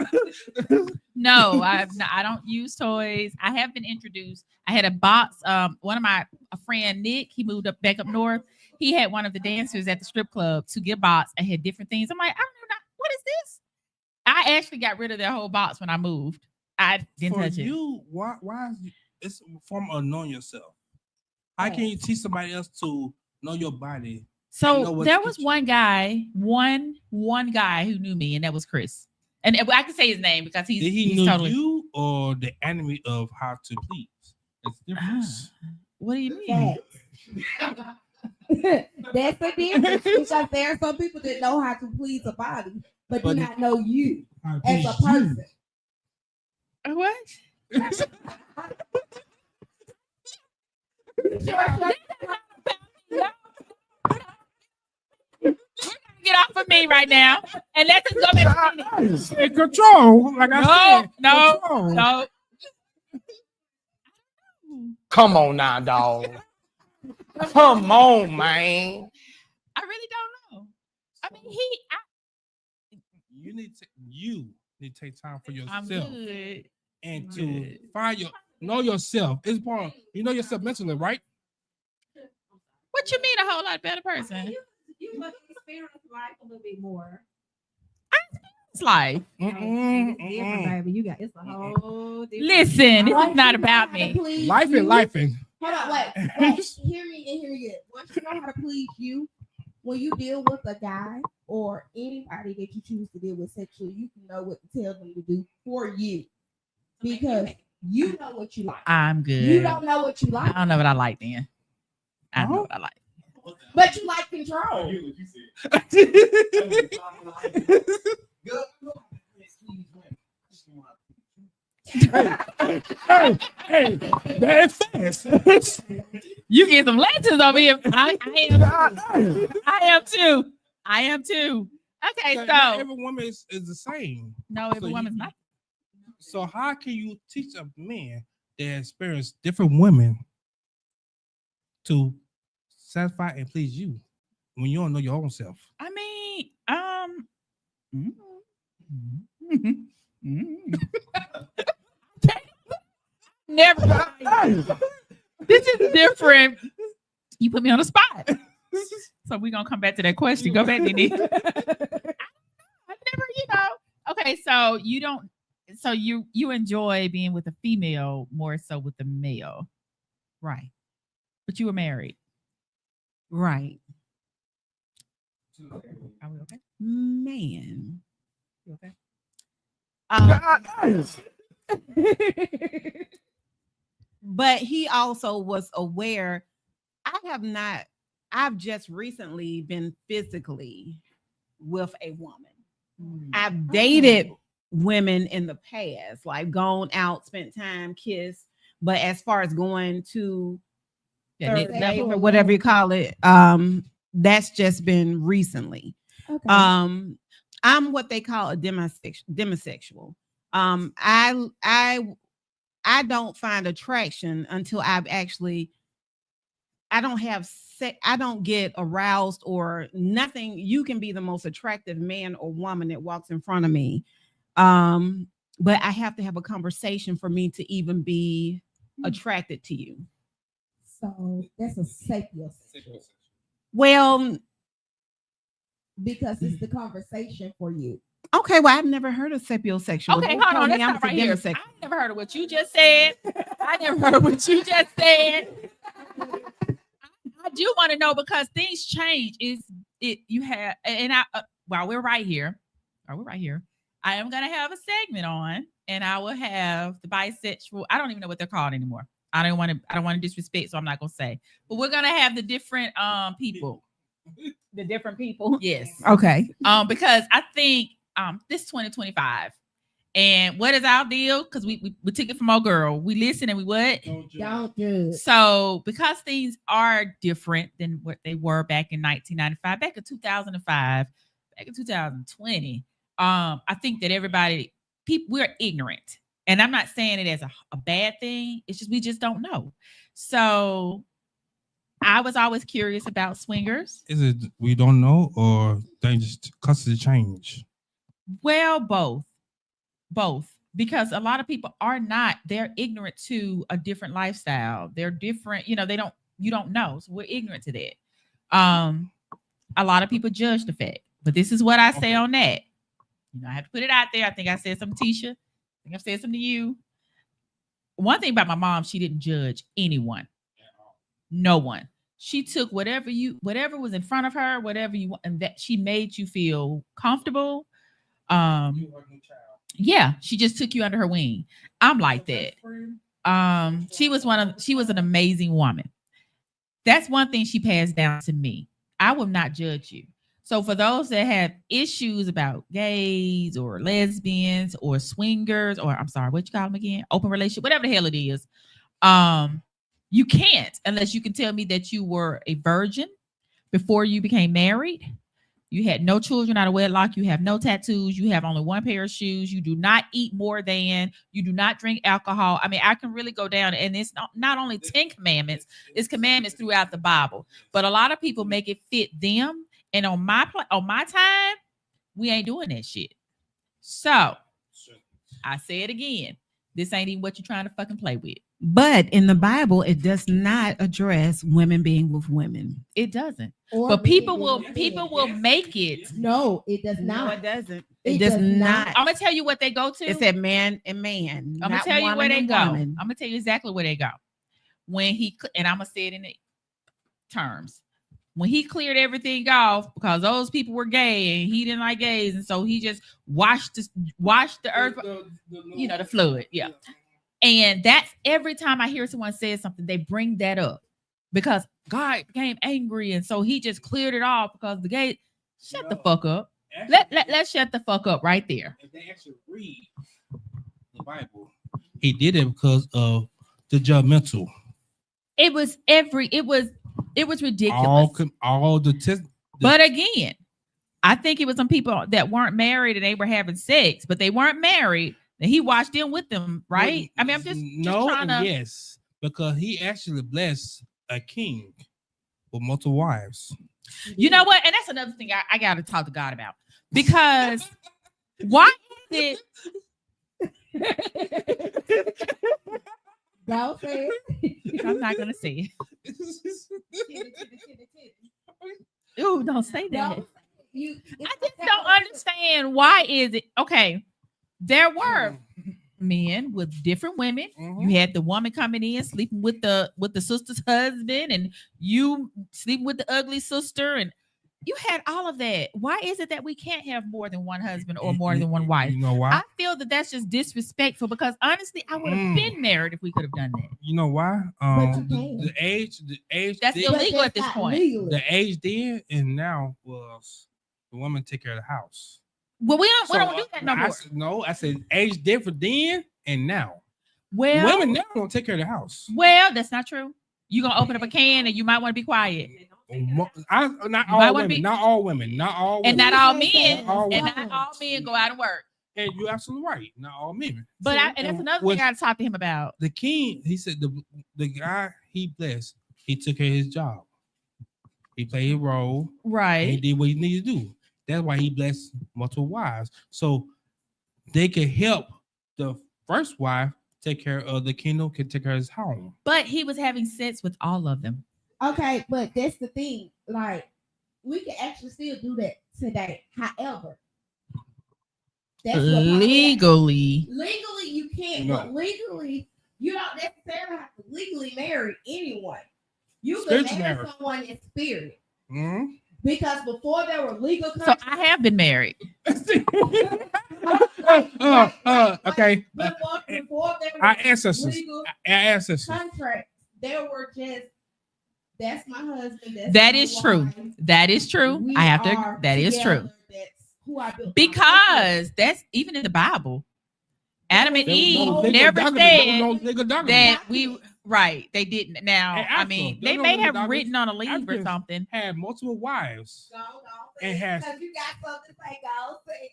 No, I don't use toys. I have been introduced. I had a box. One of a friend Nick, he moved back up north. He had one of the dancers at the strip club to get a box and had different things. I'm like, I don't know what is this. I actually got rid of their whole box when I moved. I didn't touch it. Why is it's a form of knowing yourself? How can you teach somebody else to know your body? So there was one guy who knew me, and that was Chris. And I can say his name because he's know totally you or the enemy of how to please. It's different. What do you mean? That's the difference, because there are some people that know how to please a body, but do not know you as a person. What? Get get off of me right now, and let's just go back to in control. Like I said, control. no. Come on now, dog. Come on, man. I really don't know. I mean, you need to take time for yourself. I'm good. And to find know yourself. It's part. You know yourself mentally, right? What you mean a whole lot better person? You must experience life a little bit more. It's life. It's different, baby. You got it's a whole different. Listen, this is not about me. Life and lifing. Hold on, wait. Hear me and hear you. Once you know how to please you, when you deal with a guy or anybody that you choose to deal with sexually, you can know what to tell them to do for you. Because you know what you like. I'm good. You don't know what you like. I don't know what I like then. I know what I like. But you like control. hey, that's fast. You get some lessons over here. I am too. Okay, so not every woman is the same. No, every woman's not. So how can you teach a man that experience different women to satisfy and please you when you don't know your own self? I mean, never. This is different. You put me on the spot. So we're gonna come back to that question. Go back, Nene. I never, Okay, so you don't. So you enjoy being with a female more so with the male, right? But you were married, Right. Are we okay? Man. You okay? But he also was aware. I've just recently been physically with a woman. I've dated women in the past, like gone out, spent time, kissed. But as far as going to third date or whatever you call it, that's just been recently. Okay. I'm what they call a demisexual. I don't find attraction until I don't have sex. I don't get aroused or nothing. You can be the most attractive man or woman that walks in front of me. But I have to have a conversation for me to even be attracted to you. So that's a sapiosexual. Well, because it's the conversation for you. Okay, well, I've never heard of sapiosexual. Okay, hold on. Let's stop right here. I never heard of what you just said. I do want to know because things change. While we're right here, I am gonna have a segment on, and I will have the bisexual. I don't even know what they're called anymore. I don't want to disrespect, so I'm not gonna say. But we're gonna have the different people. The different people. Yes. Okay. Because I think this is 2025. And what is our deal? Because we took it from our girl. We listen and we what? Don't judge. So because things are different than what they were back in 1995, back in 2005, back in 2020, I think that we're ignorant. And I'm not saying it as a bad thing. It's just we just don't know. So I was always curious about swingers. Is it we don't know or they just constantly change? Well, both, because a lot of people they're ignorant to a different lifestyle. They're different, you don't know. So we're ignorant to that. A lot of people judge the fact, but this is what I say on that. I have to put it out there. I think I said something to Tisha. I think I've said something to you. One thing about my mom, she didn't judge anyone. No one. She took whatever was in front of her, whatever you want, and that she made you feel comfortable. Yeah, she just took you under her wing. I'm like that. She was an amazing woman. That's one thing she passed down to me. I will not judge you. So for those that have issues about gays or lesbians or swingers, or I'm sorry, what you call them again? Open relationship, whatever the hell it is. You can't unless you can tell me that you were a virgin before you became married. You had no children out of wedlock. You have no tattoos. You have only one pair of shoes. You do not eat more than. You do not drink alcohol. I mean, I can really go down, and it's not only 10 commandments, it's commandments throughout the Bible. But a lot of people make it fit them. And on my time, we ain't doing that shit. So I say it again. This ain't even what you're trying to fucking play with. But in the Bible, it does not address women being with women. It doesn't. Or But people will being make it. No, it does not. No, it doesn't. It It does does not. I'm gonna tell you what they go to. It said man and man. I'm gonna tell you where they go. I'm gonna tell you exactly where they go. When he and I'm gonna say it in the terms. When he cleared everything off because those people were gay and he didn't like gays, and so he just washed the earth, the flood. Yeah. And that's every time I hear someone say something, they bring that up because God became angry, and so he just cleared it off because the gay. Shut the fuck up. Let's shut the fuck up right there. If they actually read the Bible, he did it because of the judgmental. It was ridiculous. All the test. But again, I think it was some people that weren't married and they were having sex, but they weren't married. And he watched them with them, right? I mean, I'm just trying to. Yes, because he actually blessed a king with multiple wives. You know what? And that's another thing I got to talk to God about. Because why is it? Go say it. I'm not going to say it. Ooh, don't say that. I just don't understand why is it. Okay, there were men with different women. You had the woman coming in sleeping with the sister's husband, and you sleeping with the ugly sister, and you had all of that. Why is it that we can't have more than one husband or more than one wife? You know why? I feel that that's just disrespectful because honestly, I would have been married if we could have done that. You know why? The age that's illegal at this point. The age then and now was the woman take care of the house. Well, we don't do that no more. I said age different then and now. Well, women now don't take care of the house. Well, that's not true. You're gonna open up a can and you might want to be quiet. Not all women, not all men, and not all men, and not all men go out and work. And you're absolutely right. Not all men. But and that's another thing I got to talk to him about. The king, he said the guy he blessed, he took care of his job. He played his role. Right. He did what he needed to do. That's why he blessed multiple wives. So they can help the first wife take care of the kingdom, can take care of his home. But he was having sex with all of them. Okay, but that's the thing. Like, we can actually still do that today. However, that's legally you can't. No. But legally, you don't necessarily have to legally marry anyone. You can marry someone in spirit. Mm-hmm. Because before there were legal contracts, so I have been married. Okay. Before there were our ancestors contracts, there were just that's my husband. That is true. That is true. I have to. That is true. That's who I built. Because that's even in the Bible. Adam and Eve never said that we. Right, they didn't. Now, I mean, they may have written on a leaf or something. Had multiple wives. And has. Because you got something to say, go say.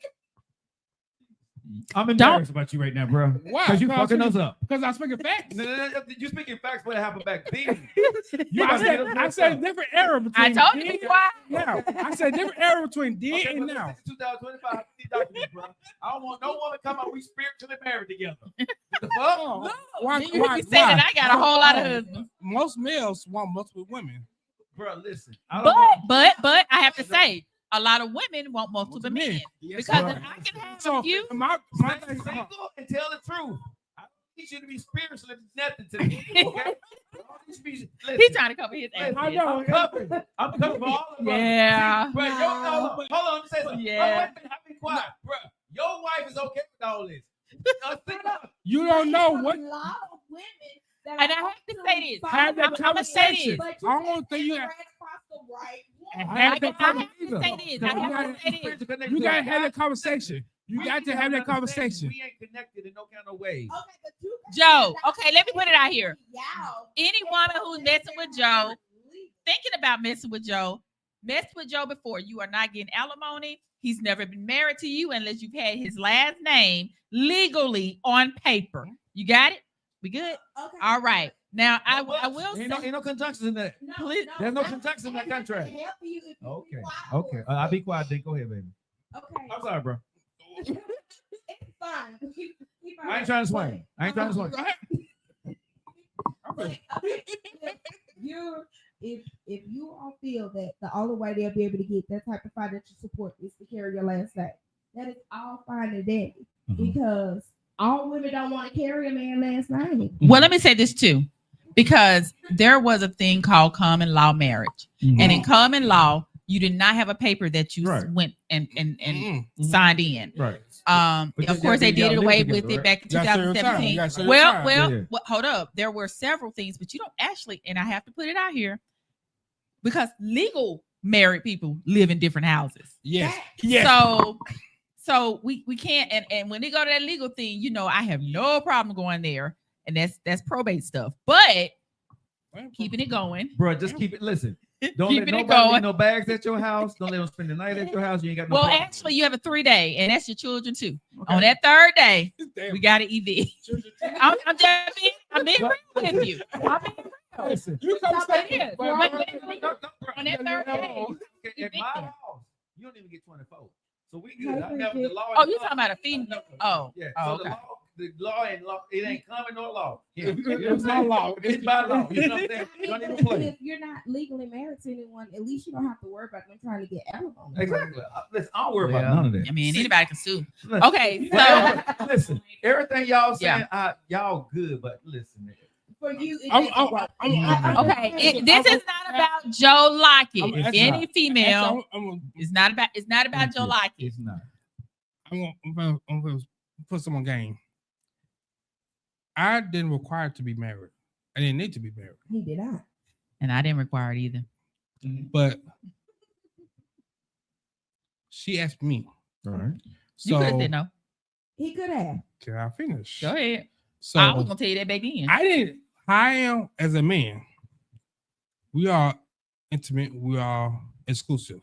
I'm embarrassed about you right now, bro. Why? Because you fucking us up. Because I'm speaking facts. No. You speaking facts what happened back then. I said different era between. I told you why. Now, I said different era between then and now. 2025, bro. I don't want no woman come out. We spiritually married together. No. Why? You say that I got a whole lot of husbands. Most males want multiple women. Bro, listen. But I have to say, a lot of women want multiple men. Yes, because if I can have a few. My thing single and tell the truth. I need you to be spiritually nothing to me. Okay? He's trying to cover his ass. I know. I'm covering for all of us. Yeah. Bro, hold on, let me say something. Yeah. Be quiet, bro. Your wife is okay with all this. You don't know what. A lot of women. And I have to say this. Have that conversation. I don't think you have. I have to say this. You gotta have that conversation. You got to have that conversation. We ain't connected in no kind of way. Joe, okay, let me put it out here. Any woman who's messing with Joe, thinking about messing with Joe, messed with Joe before, you are not getting alimony. He's never been married to you unless you've had his last name legally on paper. You got it? We good? Okay. All right. Now I will say, ain't no conjunctions in that. Please. There's no conjunctions in that contract. Okay. I'll be quiet then. Go ahead, baby. Okay. I'm sorry, bro. It's fine. I ain't trying to swing. If you all feel that the only way they'll be able to get that type of financial support is to carry your last name, that is all fine and dandy. Because all women don't want to carry a man's last name. Well, let me say this too, because there was a thing called common law marriage, and in common law, you did not have a paper that you went and signed in. Right. Of course, they did it away with it back in 2017. Well, hold up. There were several things, but you don't actually, and I have to put it out here, because legal married people live in different houses. Yes. So we can't, and when they go to that legal thing, I have no problem going there, and that's probate stuff. But keeping it going, bro, just keep it. Listen, don't let nobody leave no bags at your house. Don't let them spend the night at your house. You ain't got no. Well, problem. actually, you have a 3-day, and that's your children too. Okay. On that 3rd day, we got to EV. I'm being real with you. Listen, you come stay here. On that 3rd day, at my house, you don't even get 24. So we good. I never, the law. Oh, you're talking about a female? Oh, yeah. Oh, so okay. the law and law, it ain't common nor law. Yeah. It's not law. It's by law. You know what I'm saying? Don't even play. If you're not legally married to anyone, at least you don't have to worry about them trying to get alimony. Exactly. Listen, I don't worry about none of that. I mean, anybody can sue. Listen, Okay, so listen, everything y'all saying, y'all good, but listen, nigga. For you, okay. This is not about Joe Lockett. Any female. It's not about Joe Lockett. It's not. I'm gonna put some on game. I didn't require to be married. I didn't need to be married. He did not. And I didn't require it either. But she asked me. All right. So you could have said no. He could have. Can I finish? Go ahead. So I was gonna tell you that back then. I am as a man. We are intimate. We are exclusive.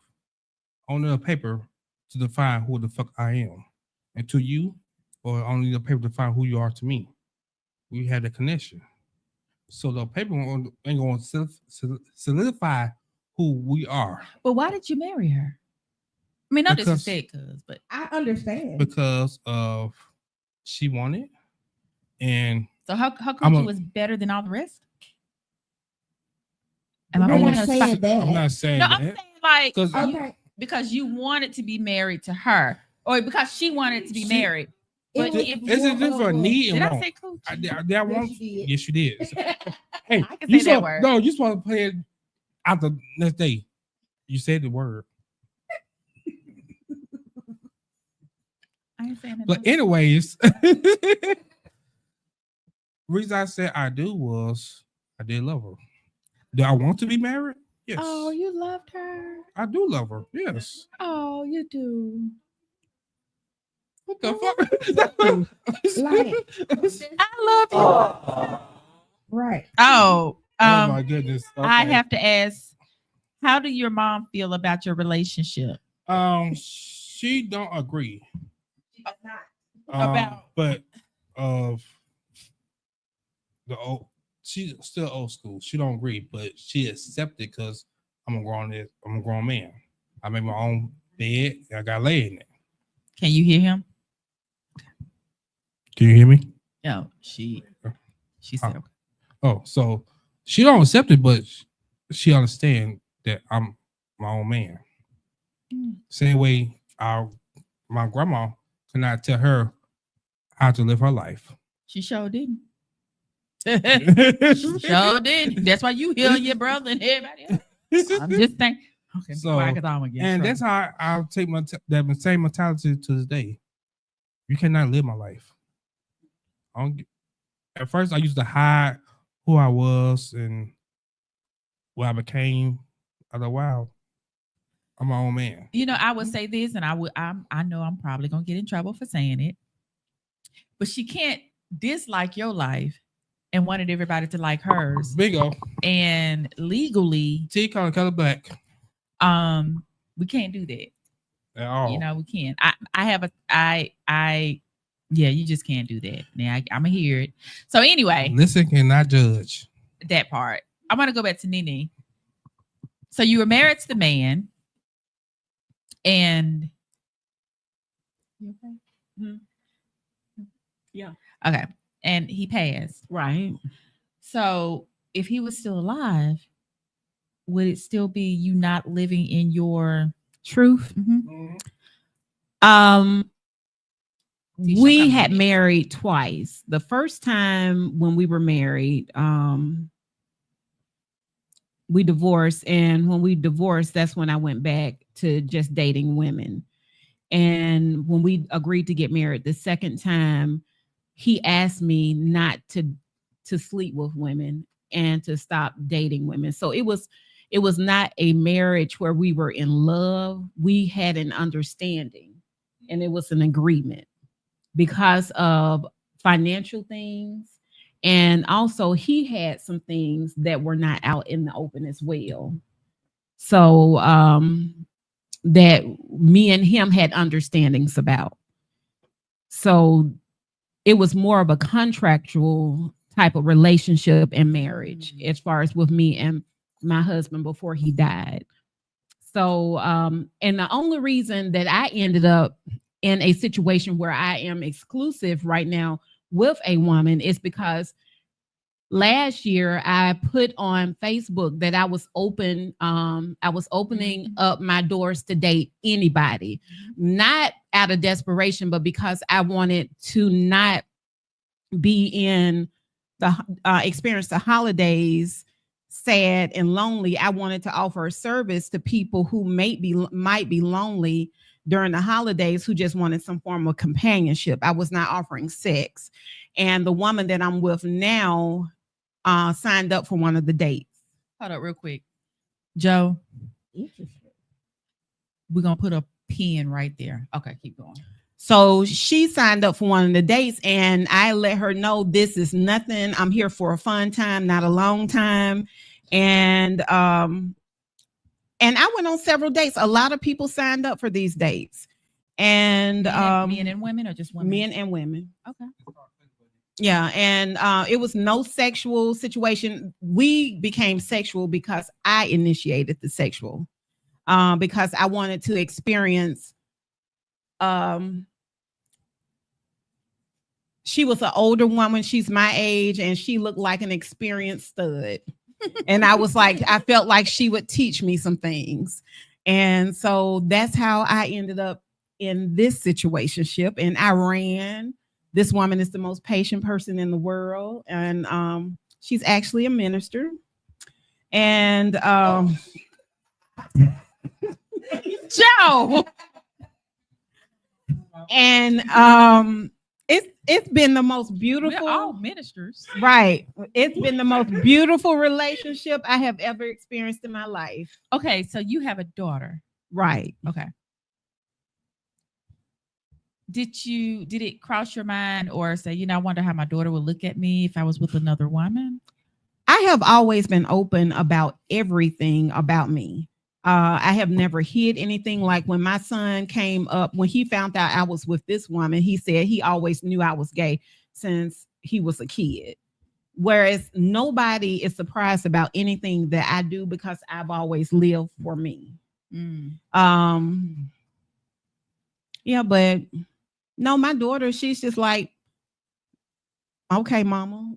On the paper to define who the fuck I am, and to you, or only the paper to define who you are to me. We had a connection. So the paper ain't going to solidify who we are. But why did you marry her? I mean, no disrespect, but I understand. Because of she wanted, and so how come she was better than all the rest? Am I not saying that. I'm not saying no, that. I'm saying like okay. because you wanted to be married to her, or because she wanted to be married. But Is it different need and did want? I say coochie? Did I want? Yes, you did. Hey, I can say that word. No, you supposed to play it out the next day. You said the word. I ain't saying that. But anyways, reason I said I do was I did love her. Do I want to be married? Yes. Oh, you loved her. I do love her. Yes. Oh, you do. What the fuck? I love you. Right. Oh, oh my goodness. Okay. I have to ask, how do your mom feel about your relationship? She don't agree. She does not. But of the old, she's still old school. She don't agree, but she accepted because I'm a grown man. I made my own bed. And I got laid in it. Can you hear him? Can you hear me? No, she said. Okay. Oh, so she don't accept it, but she understand that I'm my own man. Same way my grandma could not tell her how to live her life. She sure didn't. She sure did. That's why you heal your brother and everybody else. I'm just saying. Okay, so and that's how I'll take that same mentality to this day. You cannot live my life. At first, I used to hide who I was and what I became. I thought, wow, I'm my own man. You know, I would say this, and I know I'm probably gonna get in trouble for saying it, but she can't dislike your life and wanted everybody to like hers. Bingo. And legally, T color black. We can't do that. At all. You know, we can't. Yeah, you just can't do that. Now I'm gonna hear it. So anyway, Listen, cannot judge. that part. I want to go back to Nene. So you were married to the man, and you okay? Mm-hmm. Yeah. Okay, and he passed. Right. So if he was still alive, would it still be you not living in your Truth. Mhm. We had married twice. The first time when we were married, we divorced, and when we divorced, that's when I went back to just dating women. And when we agreed to get married the second time, he asked me not to sleep with women and to stop dating women. So it was not a marriage where we were in love. We had an understanding, and it was an agreement because of financial things. And also he had some things that were not out in the open as well. So that me and him had understandings about. So it was more of a contractual type of relationship and marriage as far as with me and my husband before he died. So and the only reason that I ended up in a situation where I am exclusive right now with a woman is because last year I put on Facebook that I was opening up my doors to date anybody, not out of desperation, but because I wanted to not be in the experience the holidays sad and lonely. I wanted to offer a service to people who might be lonely during the holidays, who just wanted some form of companionship. I was not offering sex. And the woman that I'm with now signed up for one of the dates. Hold up real quick. Joe, we're going to put a pin right there. Okay, keep going. So she signed up for one of the dates, and I let her know this is nothing. I'm here for a fun time, not a long time. And I went on several dates. A lot of people signed up for these dates. And men and women, or just women? Men and women. Okay. Yeah, and it was no sexual situation. We became sexual because I initiated the sexual, because I wanted to experience. She was an older woman. She's my age, and she looked like an experienced stud. And I was like, I felt like she would teach me some things. And so that's how I ended up in this situationship. And I ran. This woman is the most patient person in the world. And she's actually a minister. And Joe. And it's been the most beautiful. We're all ministers. Right. It's been the most beautiful relationship I have ever experienced in my life. Okay, so you have a daughter. Right. Okay. Did it cross your mind or say, I wonder how my daughter would look at me if I was with another woman? I have always been open about everything about me. I have never hid anything. Like when my son came up, when he found out I was with this woman, he said he always knew I was gay since he was a kid. Whereas nobody is surprised about anything that I do because I've always lived for me. Yeah, but no, my daughter, she's just like, okay, mama,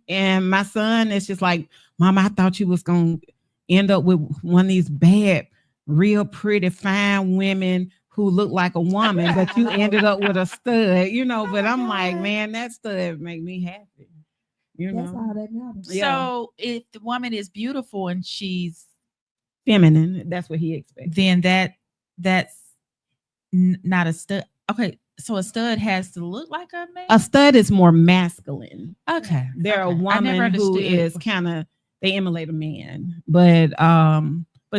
and my son is just like, mama, I thought you was going to end up with one of these bad, real pretty, fine women who look like a woman, but you ended up with a stud, but I'm like, man, that stud make me happy. That's all that matters. Yeah. So if the woman is beautiful and she's feminine, that's what he expects. Then that's not a stud. Okay, so a stud has to look like a man? A stud is more masculine. Okay. They're a I never woman who understood. is kind of, they emulate a man. But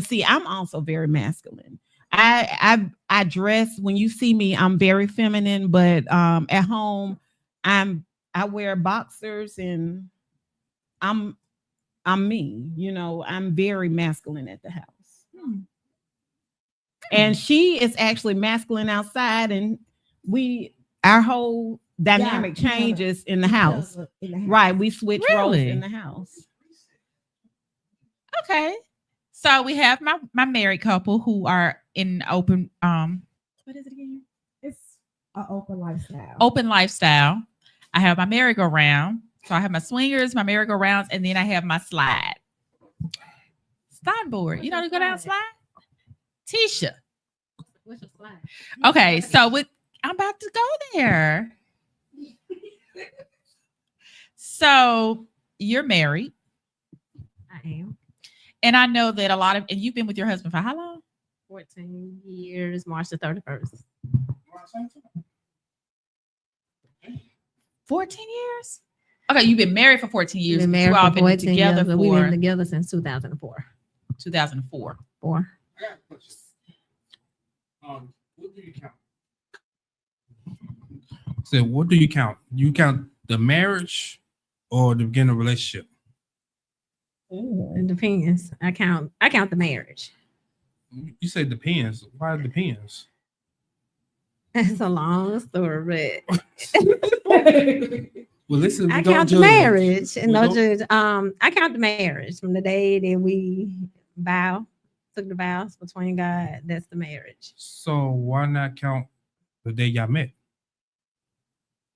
see, I'm also very masculine. I dress, when you see me, I'm very feminine, but at home I wear boxers and I'm me, I'm very masculine at the house. And she is actually masculine outside, and our whole dynamic changes in the house. Right. We switch roles in the house. Okay. So we have my married couple who are in open what is it again? It's an open lifestyle. Open lifestyle. I have my merry-go-round. So I have my swingers, my merry-go-rounds, and then I have my slide board. You know to go down slide? Tisha. What's your slide? Okay, so I'm about to go there. So you're married. I am. And I know that and you've been with your husband for how long? 14 years, March the 31st. 14 years? Okay, you've been married for 14 years. Been married you all for been 14 together years, but for we've been together since 2004. 2004. Four. What do you count? So what do you count? You count the marriage or the beginning of the relationship? It depends. I count the marriage. You say depends. Why it depends? It's a long story, but well, listen, I count the marriage and no judge. I count the marriage from the day that we took the vows between God. That's the marriage. So why not count the day y'all met?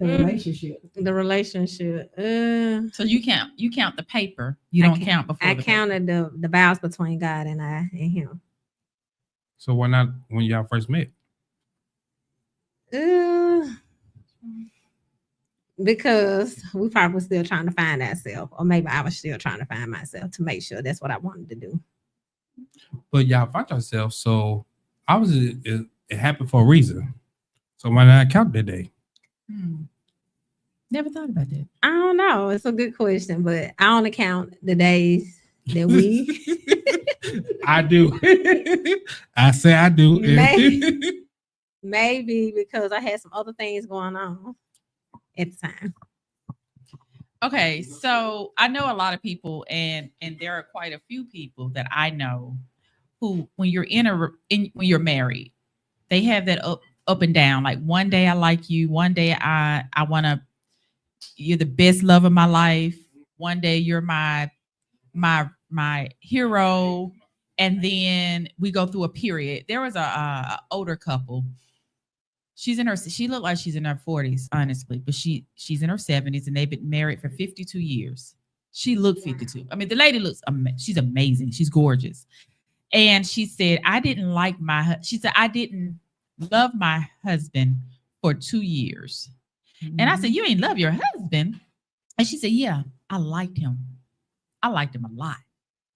The relationship. The relationship. So you count the paper. You don't count before. I counted the vows between God and I and him. So why not when y'all first met? Because we probably were still trying to find ourselves, or maybe I was still trying to find myself to make sure that's what I wanted to do. But y'all found yourself, so obviously it happened for a reason. So why not count that day? Never thought about that. I don't know. It's a good question, but I only count the days that we. I do. I say I do. Maybe because I had some other things going on at the time. Okay, so I know a lot of people, and there are quite a few people that I know who, when you're when you're married, they have that up and down. Like one day I like you, one day I want you're the best love of my life. One day you're my hero, and then we go through a period. There was a older couple. She looked like she's in her 40s, honestly, but she's in her 70s, and they've been married for 52 years. She looked 52. I mean, the lady looks she's amazing. She's gorgeous. And she said, I didn't love my husband for 2 years. Mm-hmm. And I said, you ain't love your husband? And she said, yeah, I liked him. I liked him a lot.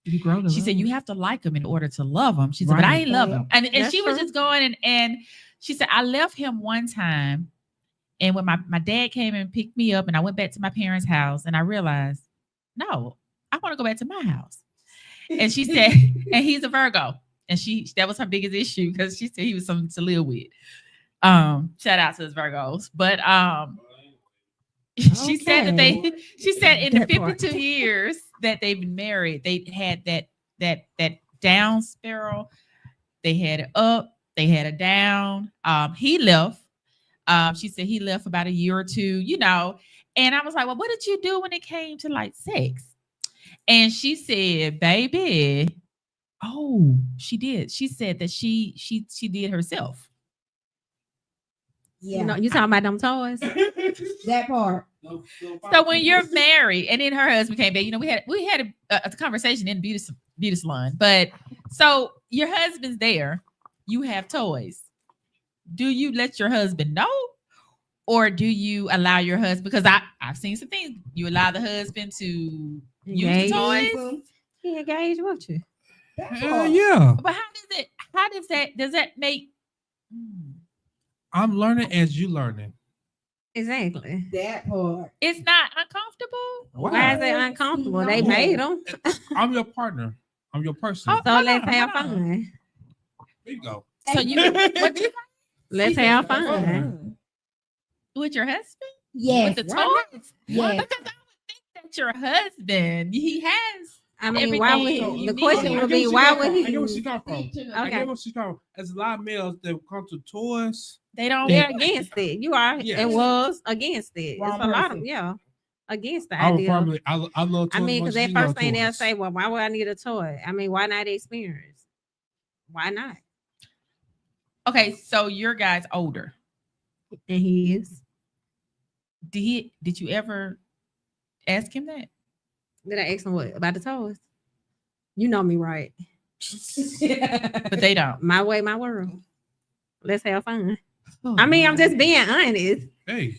She said, you have to like him in order to love him. She said, but I ain't love him. And she was just going and she said, I left him one time. And when my dad came and picked me up and I went back to my parents' house and I realized, no, I want to go back to my house. And she said, and he's a Virgo. And that was her biggest issue because she said he was something to live with. Shout out to his Virgos. But she said in the 52 years that they've been married, they had that down spiral. They had it up, they had it down. He left. She said he left about a year or two, and I was like, well, what did you do when it came to like sex? And she said, baby, she did. She said that she did herself. Yeah. You talking about them toys? That part. So when you're married, and then her husband came back, we had a conversation in the beauty salon. But so your husband's there, you have toys. Do you let your husband know, or do you allow your husband? Because I've seen some things. You allow the husband to use the toys. He engaged with you. Yeah. But does that make? I'm learning as you learning. Exactly. That part. It's not uncomfortable. Why is it uncomfortable? No. They made them. I'm your partner. I'm your person. So let's have fun. There you go. So let's have fun. With your husband? Yes. With the toys? Yes. Because I would think that your husband, he has I mean, everything why would you the need. question would be why would I get he? where she come from. I Okay, get where she come from. There's a lot of males that come to toys. They don't. they're against it. You are. Yes. It was against it. Wrong It's a lot of person. against the I would idea. probably. I love toys. I mean, because because that first thing they'll say, well, why would I need a toy? I mean, why not experience? Why not? Okay, so your guy's older. And he is. Did you ever ask him that? Did I ask him what about the toys? You know me, right? But they don't. My way, my world. Let's have fun. I mean, I'm just being honest. Hey.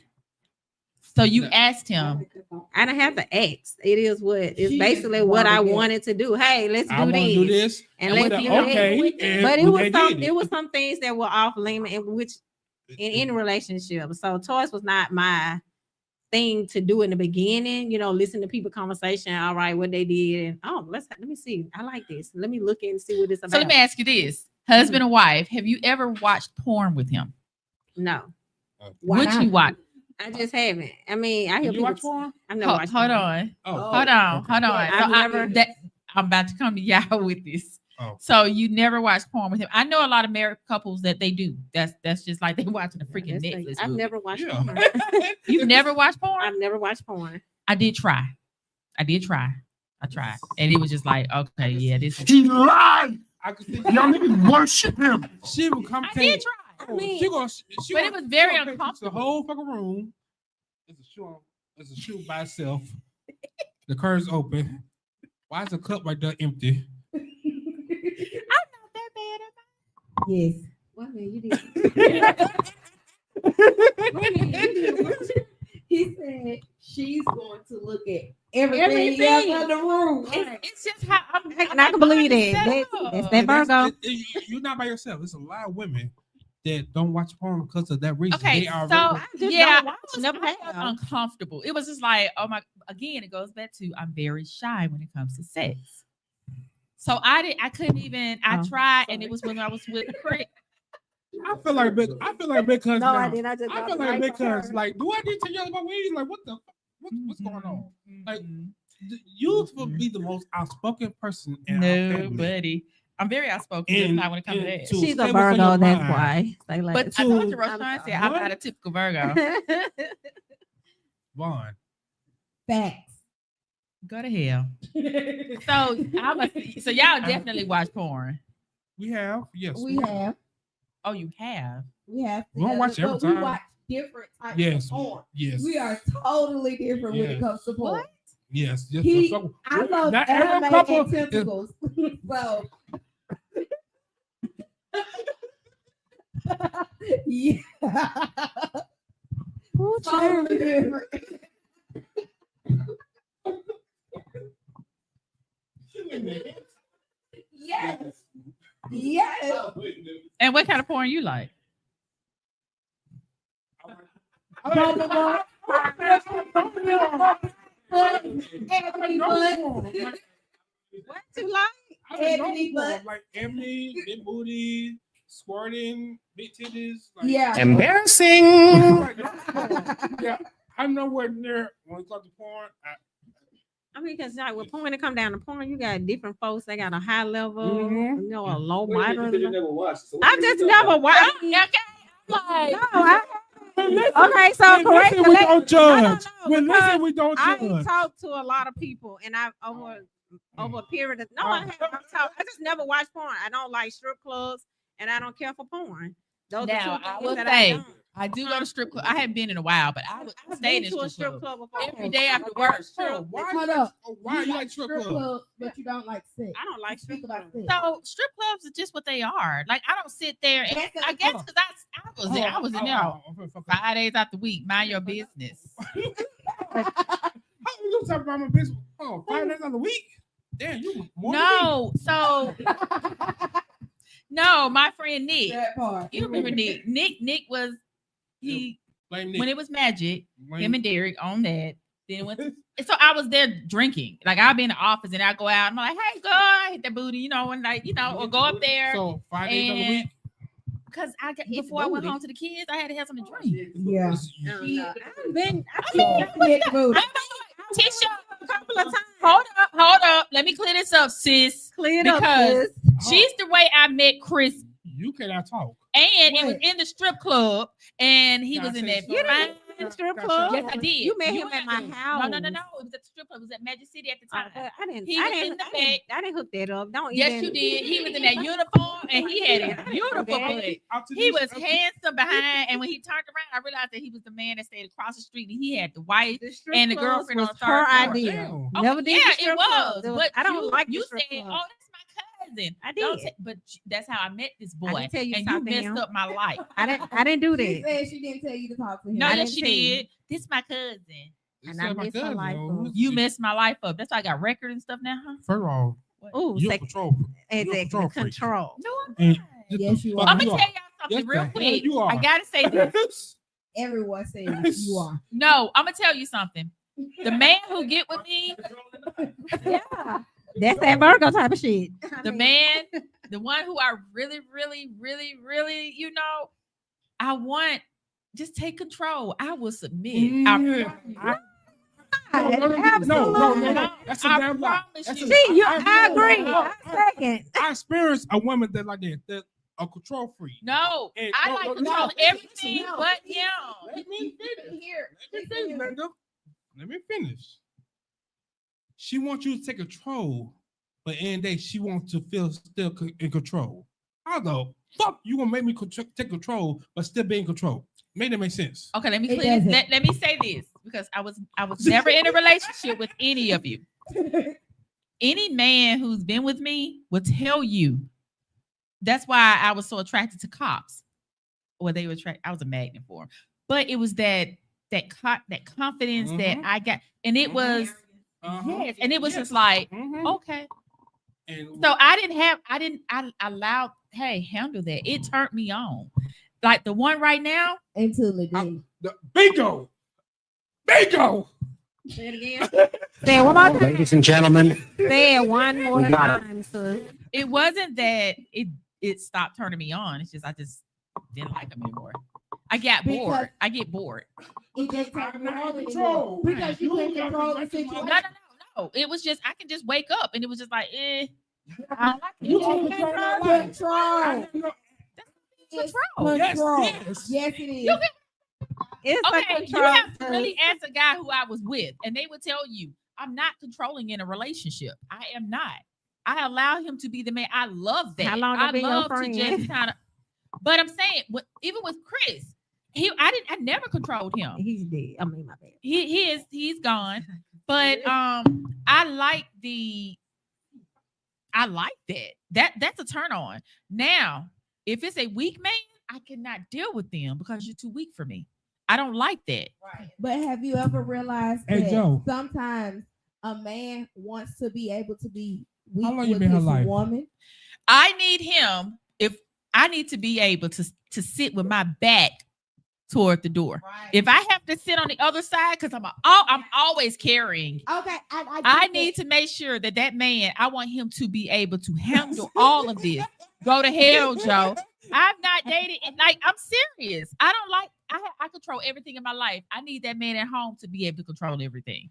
So you asked him. I don't have to ask. It is what it's She basically just what I wanted it. wanted to do. Hey, let's I do want to this. do this. And with let's the- do that. okay. and But it we was did some it was some things that were off limit in which in any relationship. So toys was not my thing to do in the beginning, you know, listen to people conversation. All right, what they did, and let me see. I like this. Let me look and see what it's about. So let me ask you this: husband and wife, have you ever watched porn with him? No. Would you watch? I just haven't. I mean, I hear You people. watch porn? I've never watched Hold porn. on. Oh. Hold on. Hold on. I've never- I'm about to come to y'all with this. Oh. So you never watched porn with him? I know a lot of married couples that they do. That's just like they watching a freaking That's like- Netflix. I've movie. never watched Yeah. porn. You've never watched porn? I've never watched porn. I did try. I tried, and it was just like, okay, yeah, this is. He lied. I could see Y'all niggas worship him. she would come. I did try. Oh, she gonna, she But gonna- it was very she gonna take uncomfortable. The whole fucking room. It's a shoe by itself. The curtains open. Why is the cup right there empty? I'm not that bad at Yes. What man, you did? He said she's going to look at everything else in the room. It's just how I'm. And I can believe that. That's that Virgo. You're not by yourself. There's a lot of women that don't watch porn because of that reason. Okay, They are so very- yeah, don't watch, I never was have. uncomfortable. It was just like, oh my. Again, it goes back to I'm very shy when it comes to sex. So I couldn't even. I tried, and it was when I was with Craig. I feel like because No, now, I did. I just I feel like because like, do I need to yell about weed? Like, what the what's going on? Like, you would be the most outspoken person in our family. Nobody. I'm very outspoken. Just not when it comes to that. to She's a stay within your Virgo. That's mind. why. They like But it. I told you, Roshan said I'm not a typical Virgo. Vaughn. Facts. Go to hell. So y'all definitely watch porn. We have, yes. We have. Oh, you have. We have. We don't watch together, every but we time. watch different types Yes. of porn. Yes. We are totally different when it Yes. comes to porn. Yes. Yes. He, So- I love not every anime couple and is- tentacles. So yeah. Totally different. Yes. Yes. And what kind of porn you like? What you like? Ebony butt. Like ebony, big booty, squirting, big titties. Like, Yeah. Embarrassing. Yeah, I'm nowhere near when it comes to porn. I mean, because like with porn, when it come down to porn, you got different folks. They got a high level, Mhm. you know, a low moderate. never watched. So I just never watched. Okay. Like, No, I, Listen, okay, so when correct. listen, we don't judge. No, When because listen, we don't I judge. talked to a lot of people, and I've over a period of no, I haven't talked. I just never watched porn. I don't like strip clubs, and I don't care for porn. Those now are two I things will that say don't. I do go to strip club. I haven't been in a while, but I I've stayed been in to a strip strip club club before. every day after work. Why Hold you up. why you like strip clubs? clubs, but you don't like sex. I don't like strip Speak about sex. So strip clubs are just what they are. Like I don't sit there and That's I guess because I was in there 5 days out the week. Mind your business. How you talking about my business? Oh, 5 days on the week? Damn, you more No, so no, my friend Nick. That part. You remember Nick? Nick was he Blame Nick. when it was Magic. Blame- Him and Derek on that. Then it went to, so I was there drinking. Like I'll be in the office and I go out. I'm like, hey, girl, I hit that booty, you know, and like, you know, or go up there. So 5 days on the week? Because before I went home to the kids, I had to have something to drink. Yeah. I've been Big booty. Tisha, a couple of times. Hold up. Let me clear this up, sis. Clear it up, Because sis. she's the way I met Chris. You cannot talk. And it was in the strip club, and he was in that You didn't in the strip club? Yes, I did. You met him at my house. No. It was at the strip club. It was at Magic City at the time. I didn't. He I was didn't. in the I didn't, I didn't hook that up. Don't Yes, even. you did. He was in that uniform, and he had a beautiful butt. He was handsome behind, and when he turned around, I realized that he was the man that stayed across the street, and he had the wife and the girlfriend on the her third idea. floor. Never did the Yeah, strip it was. club. But I don't like the you strip said, club. "Oh, that's my cousin." I Don't did. say- but that's how I met this I boy, didn't tell you and to you talk to him. messed up my life. I didn't do She that. said she didn't tell you to talk to him. No, I yes, didn't she tell you. did. This my cousin. And I messed her life up. You messed my life up. That's why I got record and stuff now, huh? First of all, Ooh, you're say- control. Exactly. Control freak. Control. No, I'm And not. Yes, you fuck are. I'm gonna tell y'all something Yes, real the hell quick. you are. I gotta say this. Everyone says you are. No, I'm gonna tell you something. The man who get with me, Yeah. That's that Virgo type of shit. the man, the one who I really, really, really, really, I want, just take control. I will submit. No. That's a I damn lie. promise That's you. I agree. I second. I experienced a woman that like that a control freak. No, And- I no, like no, controlling no. everything No. but him. Let me finish. Here, Let me finish, Linda. Let me finish. She wants you to take control, but in the day she wants to feel still in control. How the fuck you gonna make me take control but still be in control? Make that make sense? Okay, let me It clear. doesn't. Let me say this because I was never in a relationship with any of you. Any man who's been with me will tell you. That's why I was so attracted to cops. Or they were I was a magnet for them. But it was that confidence that I got, and it was yes, and it was just like okay. And So I allowed, hey, handle that. It turned me on. Like the one right now. Until it did. Bingo. Say it again. Say it one more time. Ladies and gentlemen, Say it one more We got it. time, sis. It wasn't that it stopped turning me on. It's just I just didn't like him anymore. I got bored. I get bored. It just takes control because you can't control the situation. No. It was just I can just wake up and it was just like, I don't like it. You can't control. Control. Yes, it is. It's Okay, like you control. have to really ask a guy who I was with, and they would tell you, I'm not controlling in a relationship. I am not. I allow him to be the man. I love that. How long I they been your love to friend? just kind of. But I'm saying, even with Chris, I never controlled him. He's dead. I mean, my bad. He's gone. But I like that. That's a turn on. Now, if it's a weak man, I cannot deal with them because you're too weak for me. I don't like that. Right. But have you ever realized Hey, that Joe. sometimes a man wants to be able to be weak How long you with been in her his life? woman? I need him if I need to be able to sit with my back toward the door. Right. If I have to sit on the other side, because I'm always carrying. Okay, I need to make sure that man, I want him to be able to handle all of this. Go to hell, Joe. I've not dated, like I'm serious. I don't like. I control everything in my life. I need that man at home to be able to control everything.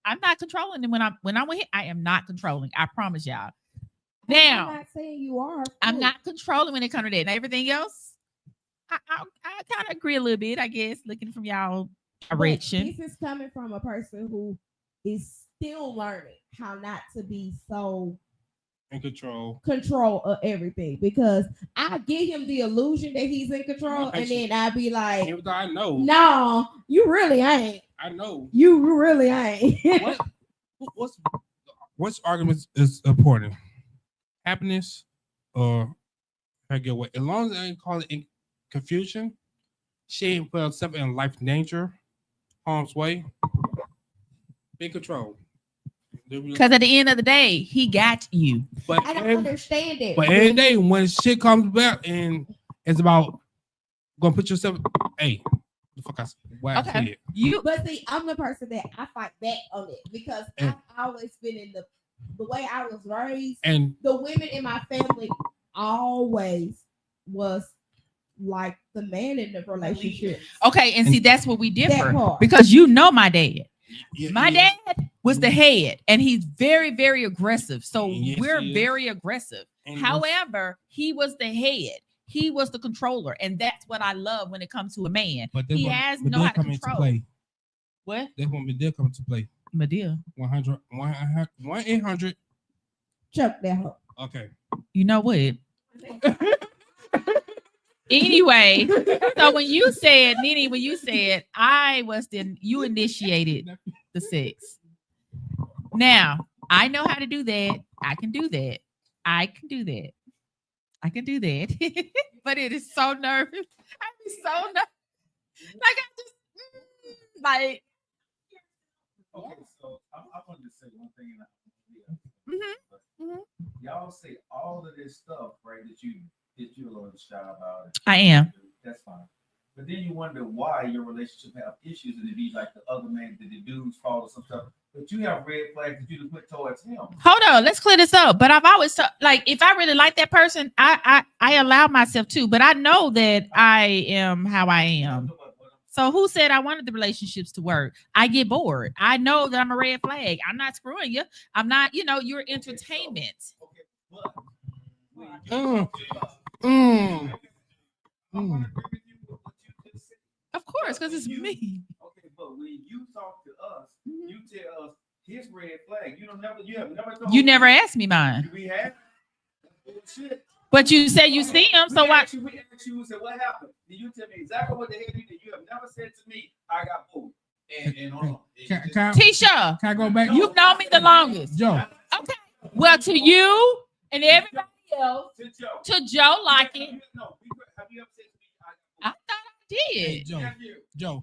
I'm not controlling him when I'm with him. I am not controlling. I promise y'all. Now, I'm not saying you are. I'm not controlling when it comes to that. And everything else, I kind of agree a little bit, I guess, looking from y'all direction. But this is coming from a person who is still learning how not to be so in control of everything, because I give him the illusion that he's in control, and then I be like, Even though I know. no, you really ain't. I know. You really ain't. What's arguments is important? Happiness or I get what? As long as I ain't call it in confusion, she ain't put herself in life danger, harm's way. Be in control. Because at the end of the day, he got you. But I don't understand it. But every day when shit comes back and it's about gonna put yourself, hey, the fuck I said. Wow, Okay. But see, I'm the person that I fight back on it because I've always been in the way I was raised, and the women in my family always was like the man in the relationship. Okay, and see, that's where we That differ part. because you know my dad. My dad was the head, and he's very, very aggressive. So Yes, we're he is. very aggressive. And However, he was the head. He was the controller, and that's what I love when it comes to a man. But He has no how to come into control. play. What? That's when Medea come into play. Medea. 1-800. Choke that hoe. Okay. You know what? Anyway, so when you said, Nene, when you said you initiated the sex. Now, I know how to do that. I can do that. But it is so nervous. I'd be so nervous. Like, I just, like. Okay, so I wanted to say one thing. Mm-hmm. Y'all say all of this stuff, right? That you a little shy about it. I am. That's fine. But then you wonder why your relationship have issues, and it be like the other man, the dudes follow some stuff. But you have red flags that you just put towards him. Hold on, let's clear this up. But I've always like, if I really like that person, I allow myself to. But I know that I am how I am. So who said I wanted the relationships to work? I get bored. I know that I'm a red flag. I'm not screwing you. I'm not. You're entertainment. Of course, because it's me. Okay, but when you talk to us, you tell us his red flag. You have never told You never asked me mine. We have. Bullshit. But you say you see him, so why? We asked you, said, what happened? Then you tell me exactly what the hell you did. You have never said to me, I got bored. And hold on. Tisha, can I go back? You've known me the longest. Joe. Okay. Well, to you and everybody else, to Joe Lockett. Have you ever said to me, I thought I did. Hey, Joe.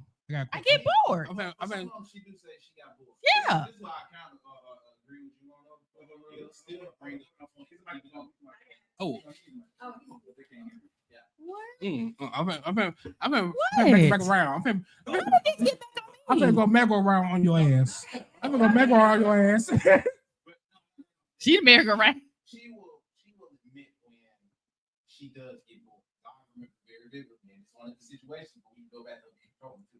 I get bored. She do say she got bored. Yeah. This is why I kind of agree with you on that. Still bring it up on Oh. What? I'm gonna back around. I'm gonna go merry around on your ass. I'm gonna go merry around your ass. She a merry-go-round. She will admit when she does get bored. I remember very vividly. It's one of the situations where we go back up and control too.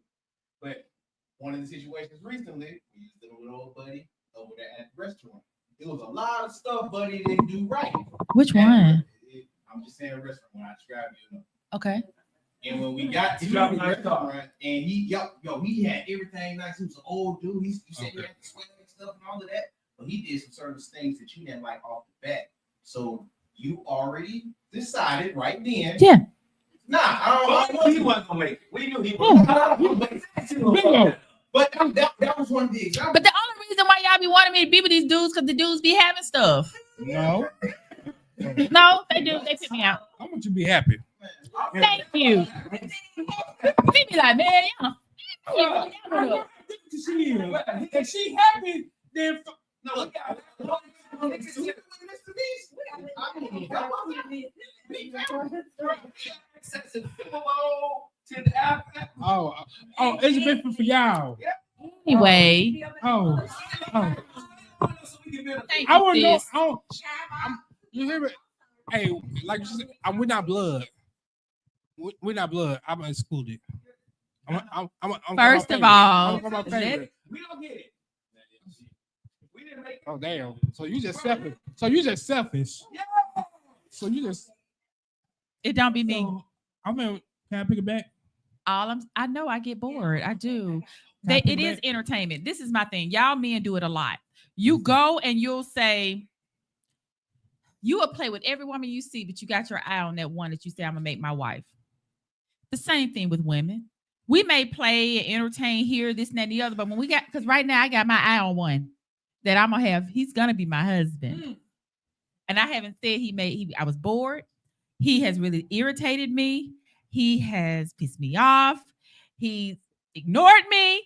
But one of the situations recently, we used to with old buddy over there at the restaurant. It was a lot of stuff Buddy didn't do right. Which one? I'm just saying restaurant when I describe you. Okay. And when we got to the restaurant, and he had everything nice. He was an old dude. You said he had the sweat and stuff and all of that. But he did some certain things that you didn't like off the bat. So you already decided right then. Yeah. Nah, I knew he wasn't gonna make it. We knew he wasn't gonna make it. But that was one of the examples. But the only reason why y'all be wanting me to be with these dudes because the dudes be having stuff. No. No, they do. They pick me out. I want you to be happy. Thank you. They be like, man, y'all. If she happy, then no. Oh, it's a bit for y'all. Anyway. Oh. Thank I want to know. sis. You hear me? Hey, like you said, we're not blood. We're not blood. I'm excluded. I'm First of all, we don't get it. We didn't make it. Oh damn! So you just selfish. So you just. It don't be me. Can I pick it back? I know I get bored. I do. Can I pick It it is back? entertainment. This is my thing. Y'all men do it a lot. You go and you'll say, you will play with every woman you see, but you got your eye on that one that you say, I'm gonna make my wife. The same thing with women. We may play and entertain here, this, and that, and the other, but when we got, because right now I got my eye on one that I'm gonna have, he's gonna be my husband. And I haven't said I was bored. He has really irritated me. He has pissed me off. He ignored me,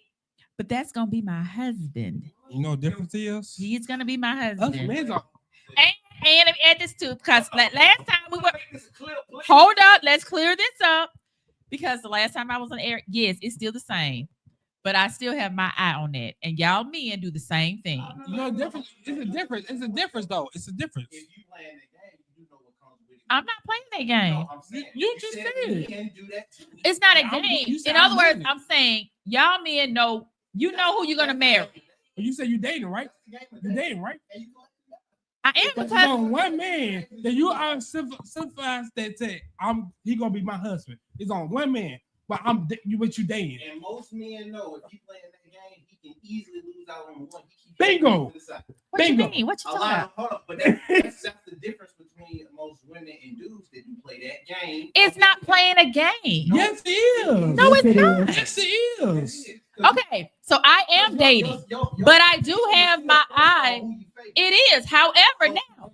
but that's gonna be my husband. You know what the difference is? He's gonna be my Us husband. men are. And add this too, because last time we were, hold up, let's clear this up. Because the last time I was on air, yes, it's still the same, but I still have my eye on that. And y'all men do the same thing. No difference. It's a difference. It's a difference, though. It's a difference. If you playing the game, you know what comes with it. I'm not playing that game. No, I'm saying, You just said it. can do that too. It's not a I'm- game. you said In other I'm words, winning. I'm saying y'all men know, you know who you're gonna marry. You say you dating, right? You dating, right? I am But because on one man that you are civilized that say he gonna be my husband. It's on one man, but you dating. And most men know if he playing that game, he can easily lose out on one. Bingo. What you mean? What you talking about? Hold up, but that's the difference between most women and dudes that do play that game. It's not playing a game. Yes, it is. No, it's not. Yes, it is. Okay, so I am dating, but I do have my eye. It is, however, now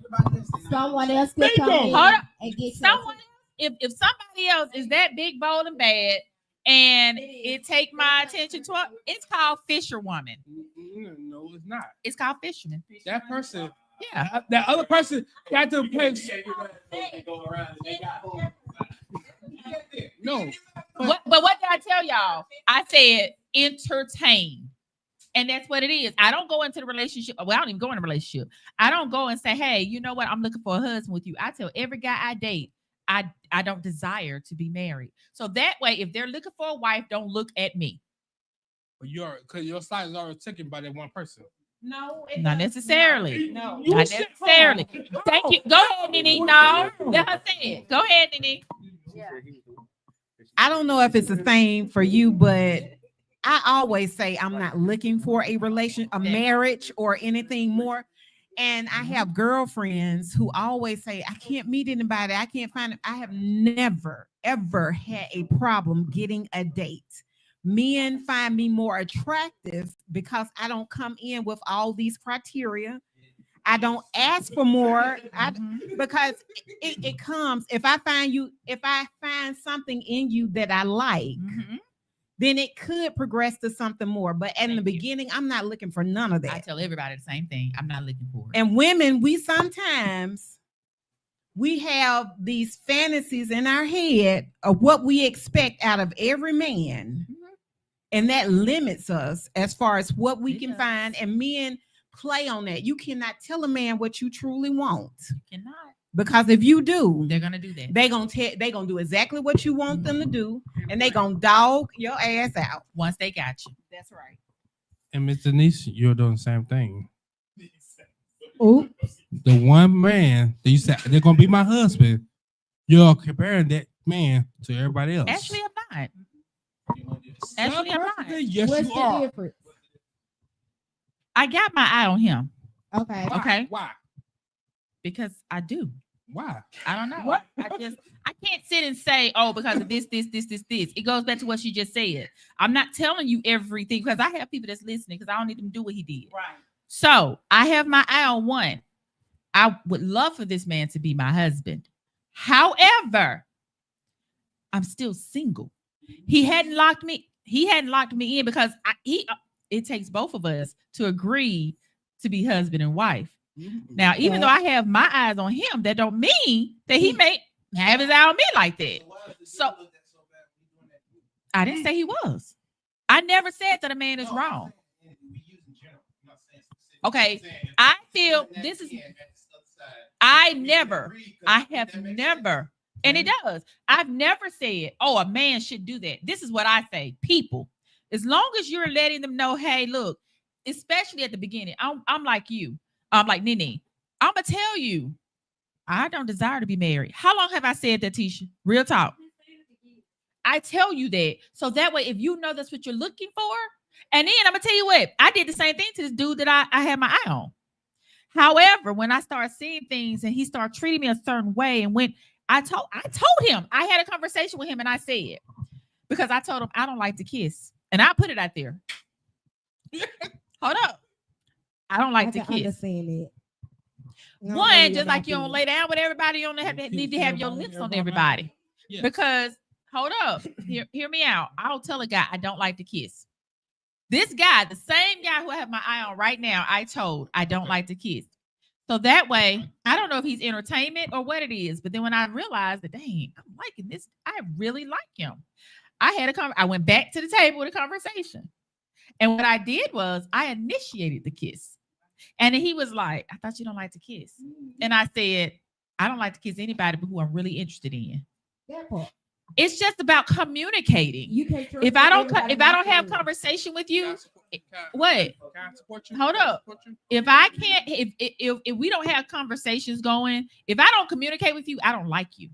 Someone else could come in hold on. and get Someone, if somebody else is that big, bold, and bad, and it take my attention to it, it's called fisherwoman. No, it's not. It's called fisherman. That person. Yeah. That other person got to play. No. But what did I tell y'all? I said entertain. And that's what it is. I don't go into the relationship. Well, I don't even go in a relationship. I don't go and say, hey, you know what? I'm looking for a husband with you. I tell every guy I date, I don't desire to be married. So that way, if they're looking for a wife, don't look at me. But because your side is already taken by that one person. No, not necessarily. No. Not necessarily. Thank you. Go ahead, Nene. No, let her say it. Go ahead, Nene. I don't know if it's the same for you, but I always say I'm not looking for a marriage or anything more. And I have girlfriends who always say, I can't meet anybody. I can't find it. I have never, ever had a problem getting a date. Men find me more attractive because I don't come in with all these criteria. I don't ask for more because it comes. If I find something in you that I like, then it could progress to something more. But in the beginning, I'm not looking for none of that. I tell everybody the same thing. I'm not looking for it. And women, we have these fantasies in our head of what we expect out of every man. And that limits us as far as what we can find. And men play on that. You cannot tell a man what you truly want. You cannot. Because if you do, they're gonna do that. They're gonna do exactly what you want them to do, and they're gonna dog your ass out once they got you. That's right. And Miss Denise, you're doing the same thing. Oops. The one man that you said they're gonna be my husband, you're comparing that man to everybody else. Actually, I'm not. Actually, I'm not. Yes, What's you the are. difference? I got my eye on him. Okay. Okay. Why? Because I do. Why? I don't know. What? I can't sit and say, oh, because of this. It goes back to what you just said. I'm not telling you everything because I have people that's listening because I don't need them to do what he did. Right. So I have my eye on one. I would love for this man to be my husband. However, I'm still single. He hadn't locked me in because it takes both of us to agree to be husband and wife. Now, even though I have my eyes on him, that don't mean that he may have his eye on me like that. So I didn't say he was. I never said that a man is wrong. Okay, I feel this is. I have never, and it does. I've never said, oh, a man should do that. This is what I say. People, as long as you're letting them know, hey, look, especially at the beginning, I'm like you. I'm like, Nene, I'm going to tell you, I don't desire to be married. How long have I said that, Tisha? Real talk. I tell you that. So that way, if you know that's what you're looking for, and then I'm going to tell you what, I did the same thing to this dude that I had my eye on. However, when I started seeing things and he started treating me a certain way, and when I told him, I had a conversation with him and I said, because I told him I don't like to kiss. And I put it out there. Hold up. I don't like to kiss. Understand it. One, just like you don't lay down with everybody, you don't need to have your lips on everybody. Yes. Because, hold up, hear me out. I'll tell a guy I don't like to kiss. This guy, the same guy who I have my eye on right now, I told I don't like to kiss. So that way, I don't know if he's entertainment or what it is, but then when I realized that, dang, I'm liking this, I really like him. I went back to the table with a conversation. And what I did was I initiated the kiss. And then he was like, I thought you don't like to kiss. And I said, I don't like to kiss anybody but who I'm really interested in. That part. It's just about communicating. You can't if I don't have conversation with you, What? Can I support you? Hold Can I up. support you? If I can't, if we don't have conversations going, if I don't communicate with you, I don't like you.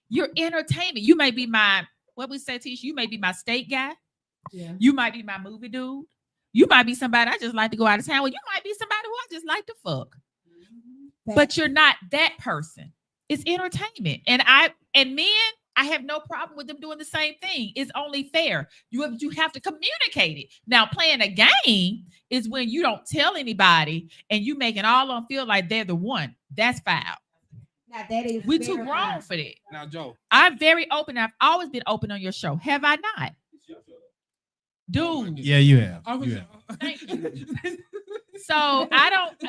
You're entertainment. You may be my, what we say, Tisha, you may be my steak guy. Yeah. You might be my movie dude. You might be somebody I just like to go out of town with. You might be somebody who I just like to fuck. But you're not that person. It's entertainment. And men, I have no problem with them doing the same thing. It's only fair. You have to communicate it. Now, playing a game is when you don't tell anybody and you making all of them feel like they're the one. That's foul. Now that is We too grown for that. Now, Joe. I'm very open. I've always been open on your show. Have I not? Dude. Yeah, you have. You have. Thank you. So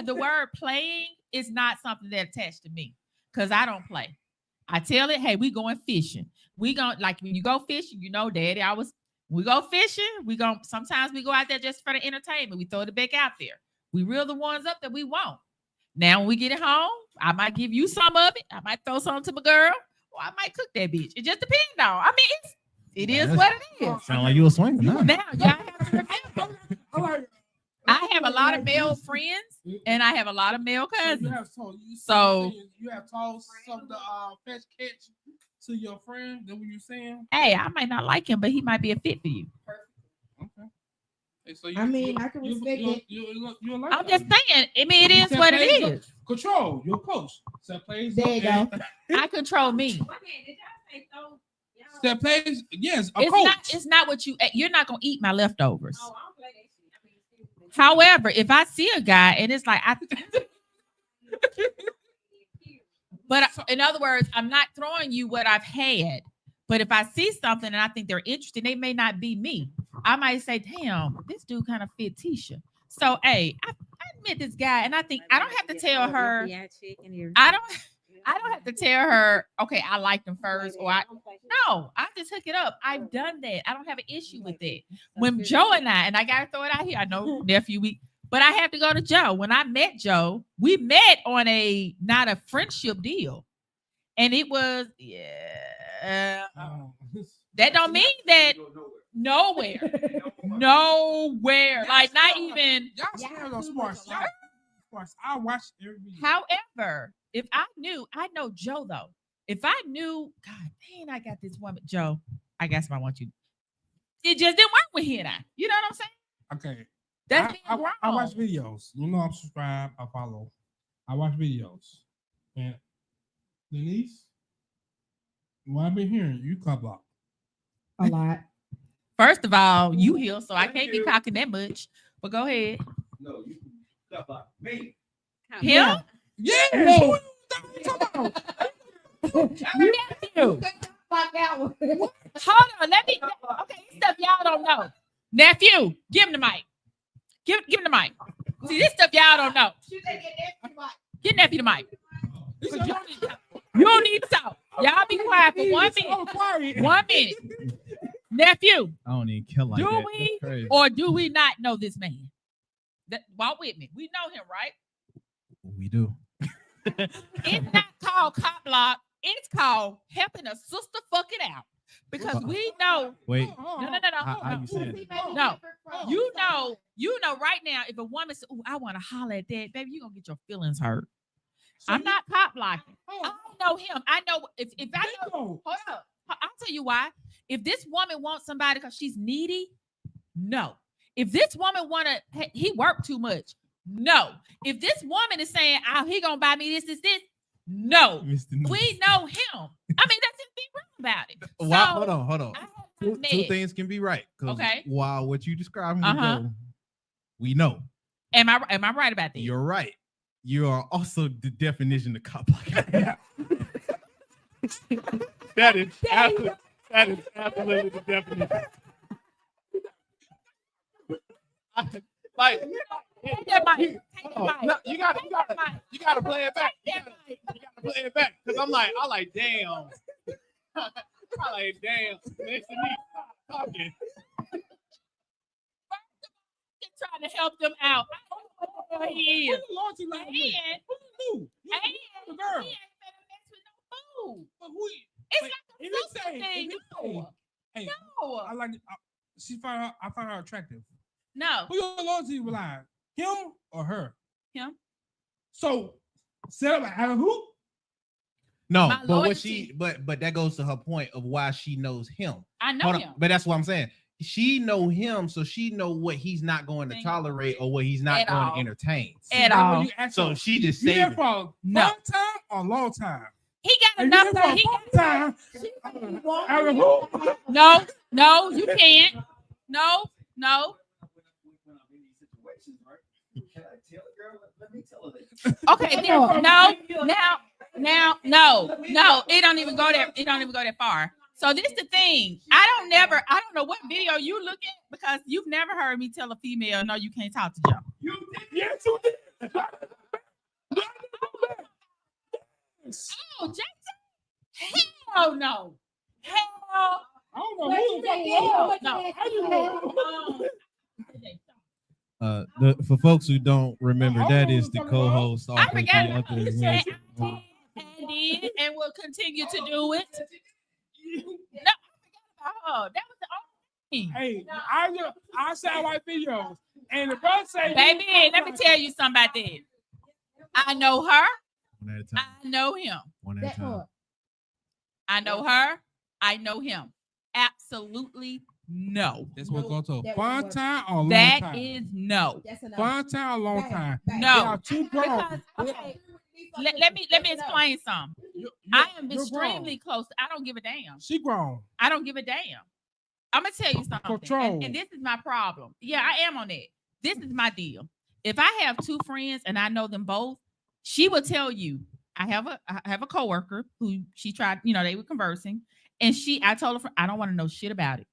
the word playing is not something that attached to me because I don't play. I tell it, hey, we going fishing. We going, like when you go fishing, you know, Daddy, we go fishing. Sometimes we go out there just for the entertainment. We throw the back out there. We reel the ones up that we want. Now, when we get it home, I might give you some of it. I might throw some to my girl, or I might cook that bitch. It just depends on. I mean, it is what it is. Sound like you a swinger now. Now, y'all have to remember. I have a lot of male friends and I have a lot of male cousins. You have told some of the fetch catch to your friend. That what you're saying? Hey, I might not like him, but he might be a fit for you. Okay. Hey, so I can respect it. You like I'm just saying. I mean, it is what it is. Control your coach. Set plays. There you go. I control me. Set plays. Yes, It's not what you're not gonna eat my leftovers. However, if I see a guy and it's like but in other words, I'm not throwing you what I've had. But if I see something and I think they're interested, they may not be me. I might say, damn, this dude kind of fit Tisha. So, hey, I met this guy and I think I don't have to tell her. I don't have to tell her, okay, I liked him first, or I just hook it up. I've done that. I don't have an issue with that. When Joe and I gotta throw it out here. I know nephew, but I have to go to Joe. When I met Joe, we met on not a friendship deal, and it was that don't mean that nowhere, like not even. Y'all stand on sports. I watch every video. However, if I know Joe though. If I knew, God dang, I got this woman, Joe. I guess I want you. It just didn't work with him. You know what I'm saying? Okay. That's I watch videos. You know I'm subscribed. I follow. I watch videos. And Denise, what I've been hearing, you cut block. A lot. First of all, you heal, so I can't be cocking that much. But go ahead. No, you cut block me. Him? Yeah. Yeah. Nephew. Hold on, let me. Okay, this stuff y'all don't know. Nephew, give him the mic. Give him the mic. See, this stuff y'all don't know. Get nephew the mic. You don't need to talk. Y'all be quiet for 1 minute. 1 minute. Nephew. I don't even kill like do that. We or do we not know this man? Walk with me. We know him, right? We do. It's not called cop block. It's called helping a sister fuck it out. Because we know. Wait. No. How you saying? No. You know right now, if a woman says, oh, I want to holler at that, baby, you're going to get your feelings hurt. So I'm not cop blocking. I know him. I know if I know. Hold up. I'll tell you why. If this woman wants somebody because she's needy, no. If this woman he worked too much, no. If this woman is saying, oh, he gonna buy me this, no. We know him. I mean, that's just be real about it. Wow, hold on. Two things can be right. Okay. While what you describing, we know. Am I right about that? You're right. You are also the definition of cop blocking. That is absolutely the definition. Like, take that mic. No, you gotta play it back. You gotta play it back. Cause I like, damn. I like, damn. Next to me talking. Trying to help them out. I don't know what he is. It's like a thing. Hey, no. I find her attractive. No. Who your loyalty rely on? Him or her? Him. So set up out of who? No, My but what loyalty. she but that goes to her point of why she knows him. I know Hold on, him. but that's what I'm saying. She know him, so she know what he's not going to tolerate or what he's not At going all. to entertain. At all. So she just You there saved it. for No. fun time or long time? He got If you enough. there for He fun time, out of who? no, you can't. No. Okay, no. It don't even go there. It don't even go that far. So this the thing. I don't know what video you look at because you've never heard me tell a female, no, you can't talk to Joe. You did. Yes, you did. Oh, Jason. Hell no. Hell. I don't know who's going No. How you know? For folks who don't remember, that is the co-host. I forgot. He said I did and will continue to do it. No, I forgot about her. That was the only thing. Hey, I sound like videos, and the brother say, baby, let me tell you something about that. I know her. I know him. One at a time. I know her. I know him. Absolutely no. This will go to a fun time or long That time? is no. Fun time or long time? No. They are too grown. Okay. Let me explain something. I am extremely close. I don't give a damn. She grown. I don't give a damn. I'm gonna tell you something. Control. And this is my problem. Yeah, I am on that. This is my deal. If I have two friends and I know them both, she will tell you. I have a coworker who she tried. They were conversing, and I told her I don't want to know shit about it.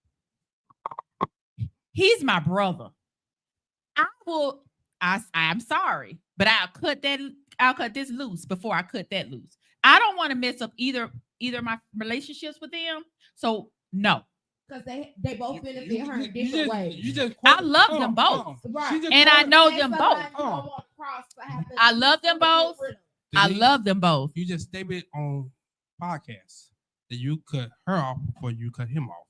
He's my brother. I'm sorry, but I'll cut this loose before I cut that loose. I don't want to mess up either my relationships with them. So no. Because they both benefit her in different ways. I love them both. Right. And I know them both. I love them both. I love them both. You just stated on podcasts that you cut her off before you cut him off.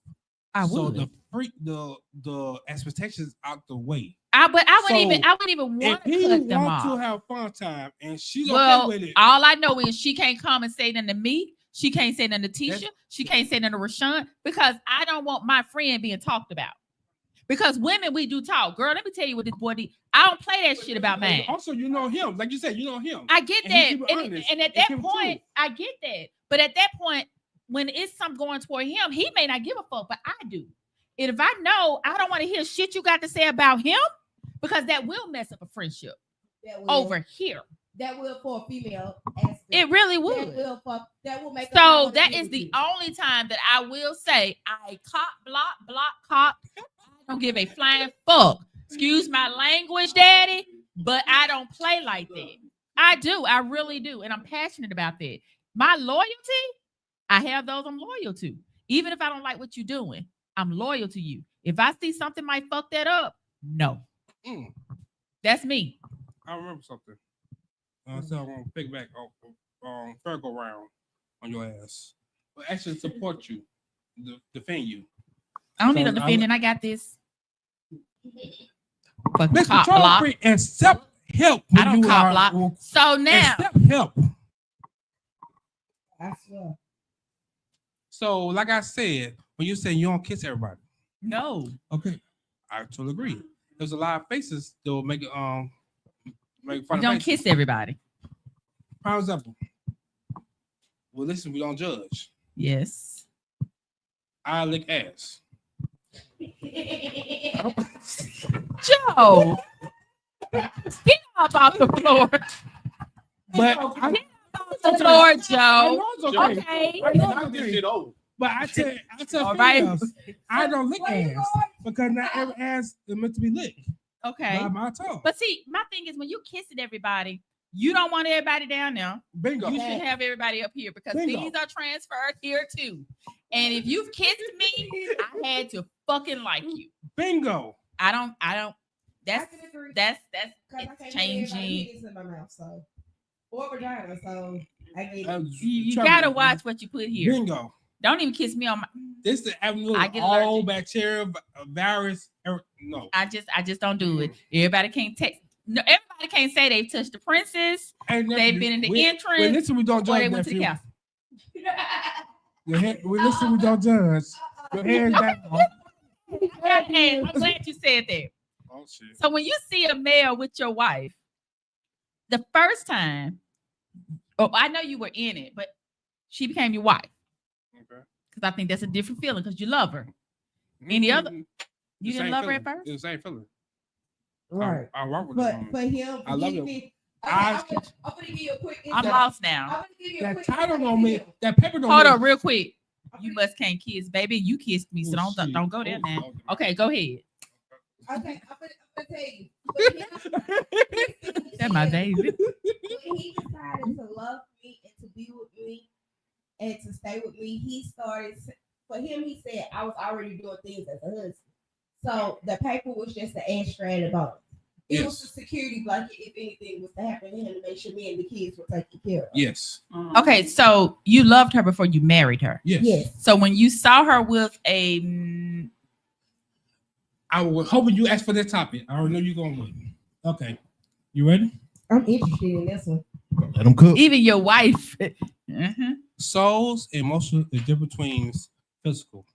I so would. the expectations out the way. I wouldn't even want to cut them off. To have fun time, and she's well, okay with it. All I know is she can't come and say nothing to me. She can't say nothing to Tisha. She can't say nothing to Rashawn because I don't want my friend being talked about. Because women, we do talk. Girl, let me tell you what this boy did. I don't play that shit about man. Also, you know him. Like you said, you know him. I get that. And at that point, I get that. But at that point, when it's something going toward him, he may not give a fuck, but I do. And if I know I don't want to hear shit you got to say about him, because that will mess up a friendship over here. That will for a female aspect. It really would. That will make. So that is the only time that I will say I block. I don't give a flying fuck. Excuse my language, daddy, but I don't play like that. I do. I really do. And I'm passionate about that. My loyalty, I have those I'm loyal to. Even if I don't like what you're doing, I'm loyal to you. If I see something might fuck that up, no. That's me. I remember something. So I'm gonna pick back on Virgo round on your ass. But actually support you, defend you. I don't need a defending. I got this. Mr. Control Freak, accept help. I don't cop block. So now accept help. I swear. So, like I said, when you say you don't kiss everybody. No. Okay. I totally agree. There's a lot of faces that will make fun of don't kiss everybody. Prime example. Well, listen, we don't judge. Yes. I lick ass. Joe, get up off the floor. But get up off the floor, Joe. Okay. I know this shit over. But I tell females, I don't lick ass because not every ass is meant to be licked. Okay. By my tongue. But see, my thing is when you kissing everybody, you don't want everybody down there. Bingo. You should have everybody up here because these are transferred here too. And if you've kissed me, I had to fucking like you. Bingo. I don't. That's it's changing. In my mouth, so or vagina, so I get you gotta watch what you put here. Bingo. Don't even kiss me on my. This is the avenue of all bacteria, virus, No. I just don't do it. Everybody can't text. No, everybody can't say they've touched the princess. Hey, nephew, They've been in the entrance. Well, listen, we don't or judge, they went to the nephew. castle. We listen, we don't judge. Your hands down. Hey, I'm glad you said that. Oh shit. So when you see a male with your wife, the first time, I know you were in it, but she became your wife. Okay. Because I think that's a different feeling because you love her. Any other? You didn't love her at feeling. first? It's the same feeling. Right. I walk with But this woman. for him, I love he- it. Okay, I'm gonna give you a quick. I'm lost now. I'm gonna give you a That quick. title insight don't to mean him. that paper don't Hold mean. on, real quick. You must can't kiss, baby. You kissed me, so Oh, shit. don't go there Oh, now. okay. Okay, go ahead. Okay, I'm gonna tell you. For him, That's my baby. when he decided to love me and to be with me and to stay with me, he started. For him, he said I was already doing things as a husband. So the paper was just an extra added bonus. It was a security blanket if anything was to happen to him to make sure me and the kids were taken care of. Yes. Okay, so you loved her before you married her. Yes. Yes. So when you saw her with a, I was hoping you asked for that topic. I already know you're going with. Okay. You ready? I'm interested in this one. Let them cook. even your wife. Mhm. Souls, emotional is different between physical.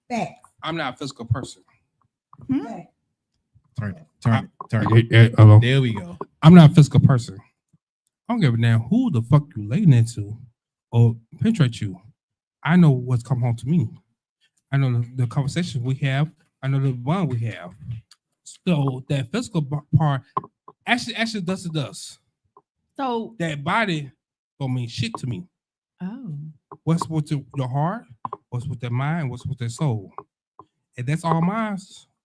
Facts. I'm not a physical person. Facts. Turn it. Hello. There we go. I'm not a physical person. I don't give a damn who the fuck you laying into or penetrate you. I know what's come home to me. I know the conversations we have. I know the bond we have. So that physical part actually does. So that body don't mean shit to me. Oh. What's with your heart? What's with their mind? What's with their soul? And that's all mine.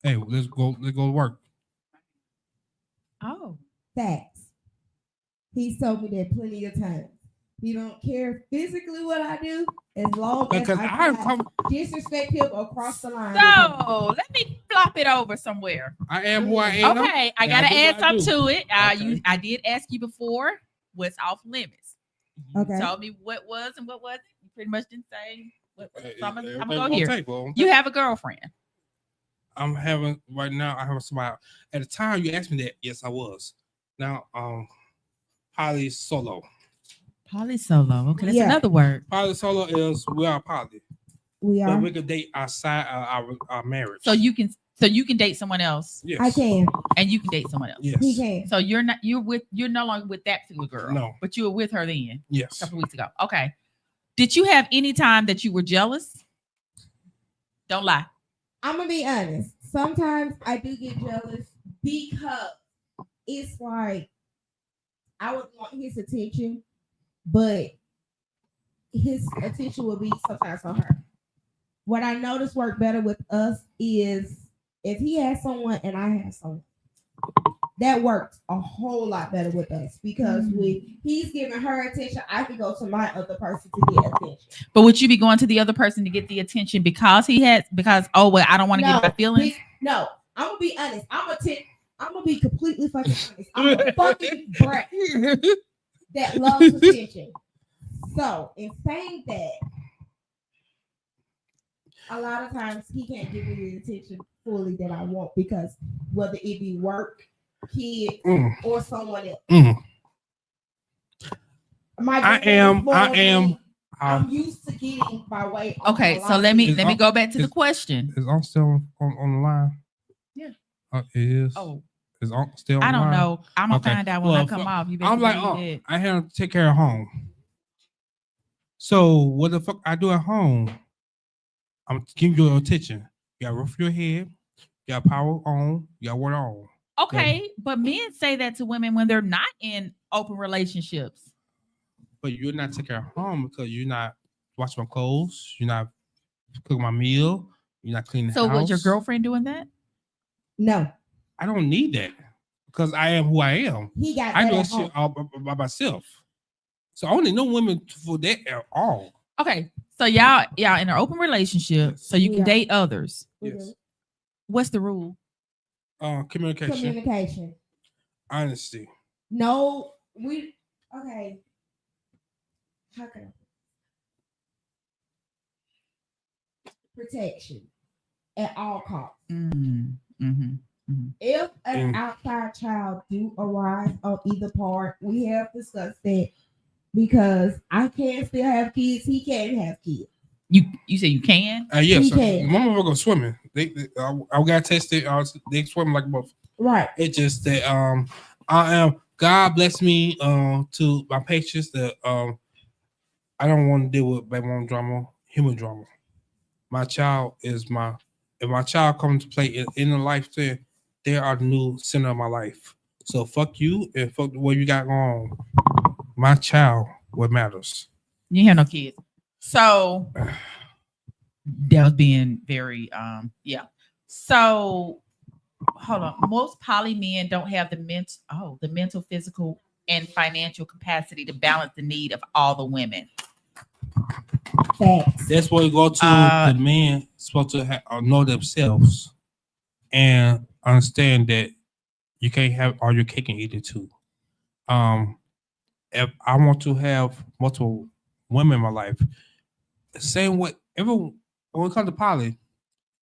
Hey, let's go to work. Oh. Facts. He's told me that plenty of times. He don't care physically what I do as long Because as I I disrespect him or cross the line. So let me flop it over somewhere. I am who I am. Okay, I and gotta do add what I something do. to it. Okay. I did ask you before what's off limits. Okay. You told me what was and what wasn't. You pretty much didn't say what. So I'm gonna everything's go on here. table. You have a girlfriend. I'm having right now. I have somebody. At the time you asked me that, yes, I was. Now, poly solo. Poly solo. Okay, that's Yeah. another word. Poly solo is we are poly, We but are. we could date outside our marriage. So you can date someone else. Yes. I can. And you can date someone else. Yes. He can. So you're no longer with that particular girl. No. But you were with her then. Yes. A couple weeks ago. Okay. Did you have any time that you were jealous? Don't lie. I'm gonna be honest. Sometimes I do get jealous because it's like I would want his attention, but his attention will be sometimes on her. What I notice work better with us is if he has someone and I have someone. That works a whole lot better with us because when he's giving her attention, I can go to my other person to get attention. But would you be going to the other person to get the attention because I don't want to get my feelings? No, I'm gonna be honest. I'm gonna be completely fucking honest. I'm a fucking brat that loves attention. So in saying that, a lot of times he can't give me the attention fully that I want because whether it be work, kids, or someone else. I'm used to getting my way. Okay, so let me go back to the question. Is on still on the line? Yeah. It is. Oh. Is on still on I the don't line? know. I'm gonna find out when I come off. You I'm like, I have to take care of home. So what the fuck I do at home? I'm giving you attention. You got a roof for your head. You got power on. You got water on. Okay, but men say that to women when they're not in open relationships. But you're not taking care of home because you're not washing my clothes. You're not cooking my meal. You're not cleaning the So house. was your girlfriend doing that? No. I don't need that because I am who I am. He got I that do at shit all by myself. So I only know women for that at all. Okay, so y'all in an open relationship, so you can date others. Yes. What's the rule? Communication. Honesty. No, okay. How can I? Protection. at all costs. Mm-hmm. If an outside child do arise on either part, we have discussed that because I can still have kids, he can't have kids. You say you can? Yes, He can. my mama go swimming. I got tested. They swim like both. Right. It's just that I am. God bless me to my patients that I don't want to deal with baby mom drama, human drama. My child is my. If my child comes to play in the life, they are the new center of my life. So fuck you and fuck what you got going on. My child, what matters. You have no kids, so that was being very yeah. So hold on. Most poly men don't have the mental, physical, and financial capacity to balance the need of all the women. Facts. That's where you go to the men supposed to know themselves and understand that you can't have all your cake and eat it too. If I want to have multiple women in my life, the same way when it comes to poly,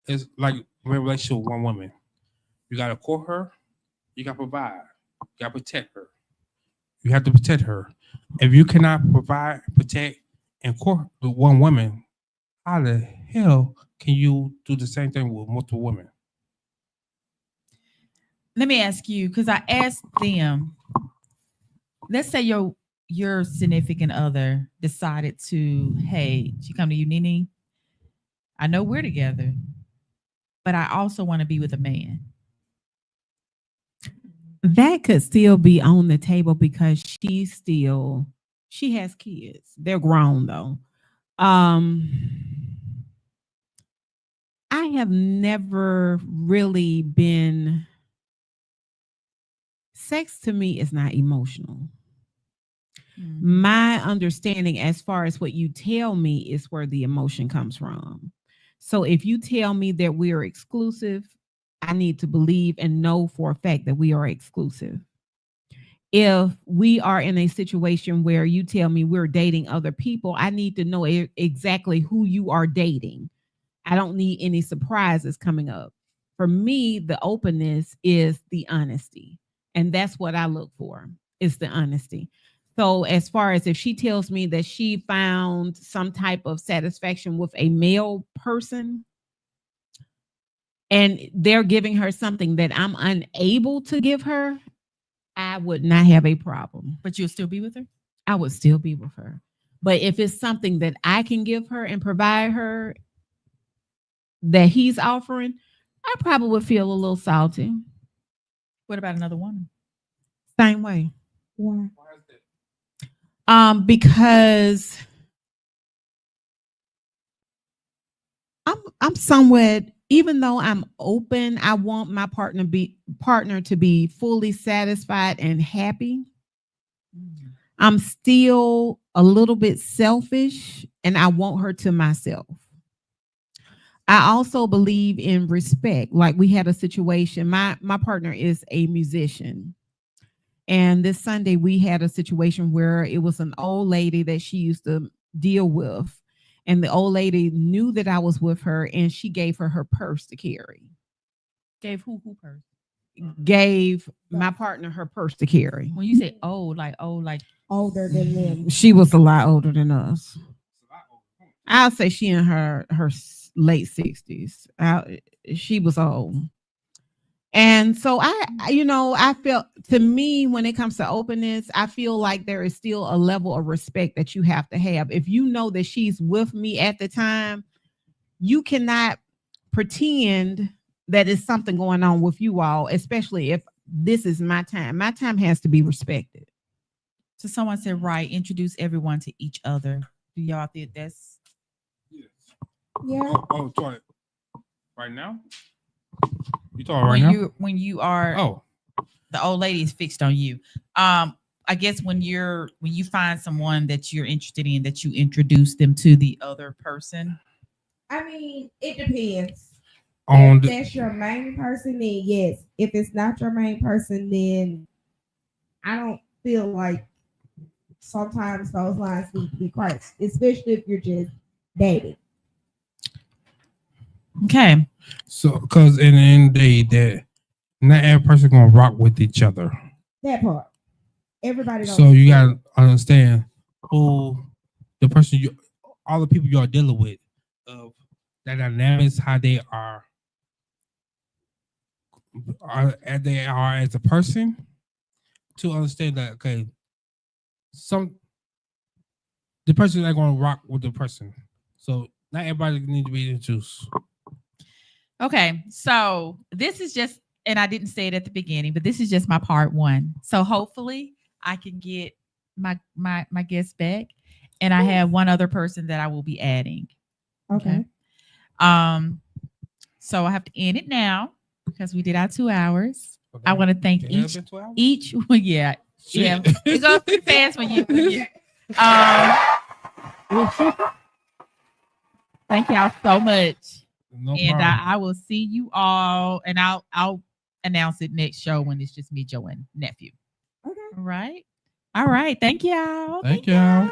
it's like a relationship with one woman. You gotta court her, you gotta provide, you gotta protect her. You have to protect her. If you cannot provide, protect, and court with one woman, how the hell can you do the same thing with multiple women? Let me ask you, because I asked them. Let's say your significant other decided to, hey, she come to you, Nene. I know we're together, but I also want to be with a man. That could still be on the table because she has kids. They're grown though. I have never really been. Sex to me is not emotional. My understanding, as far as what you tell me, is where the emotion comes from. So if you tell me that we are exclusive, I need to believe and know for a fact that we are exclusive. If we are in a situation where you tell me we're dating other people, I need to know exactly who you are dating. I don't need any surprises coming up. For me, the openness is the honesty. And that's what I look for, is the honesty. So as far as if she tells me that she found some type of satisfaction with a male person and they're giving her something that I'm unable to give her, I would not have a problem. But you'll still be with her? I would still be with her. But if it's something that I can give her and provide her that he's offering, I probably would feel a little salty. What about another woman? Same way. Why? Because I'm somewhat, even though I'm open, I want my partner to be fully satisfied and happy. I'm still a little bit selfish and I want her to myself. I also believe in respect. Like we had a situation, my partner is a musician. And this Sunday we had a situation where it was an old lady that she used to deal with. And the old lady knew that I was with her and she gave her purse to carry. Gave who purse? Gave my partner her purse to carry. When you say old, like older than them. She was a lot older than us. I'll say she in her late 60s. She was old. And so I felt, to me, when it comes to openness, I feel like there is still a level of respect that you have to have. If you know that she's with me at the time, you cannot pretend that it's something going on with you all, especially if this is my time. My time has to be respected. So someone said, right, introduce everyone to each other. Do y'all think that's? Yes. Yeah. Oh, sorry. Right now? You talking right now? When you are the old lady is fixed on you. I guess when you find someone that you're interested in, that you introduce them to the other person. I mean, it depends. If that's your main person, then yes. If it's not your main person, then I don't feel like sometimes those lines need to be crossed, especially if you're just dating. Okay. So, because in the end of the day, that not every person gonna rock with each other. That part. Everybody. So you gotta understand who the person you, all the people you are dealing with, of that dynamics, how they are as they are as a person, to understand that okay, the person is not gonna rock with the person. So not everybody need to be introduced. Okay. So this is just, and I didn't say it at the beginning, but this is just my part one. So hopefully I can get my guests back. And I have one other person that I will be adding. Okay. So I have to end it now because we did our 2 hours. I want to thank each one. Yeah. Yeah. It goes pretty fast when you thank y'all so much. No and problem. I will see you all, and I'll announce it next show when it's just me, Joe, and nephew. Okay. All right. All right. Thank y'all. Thank y'all.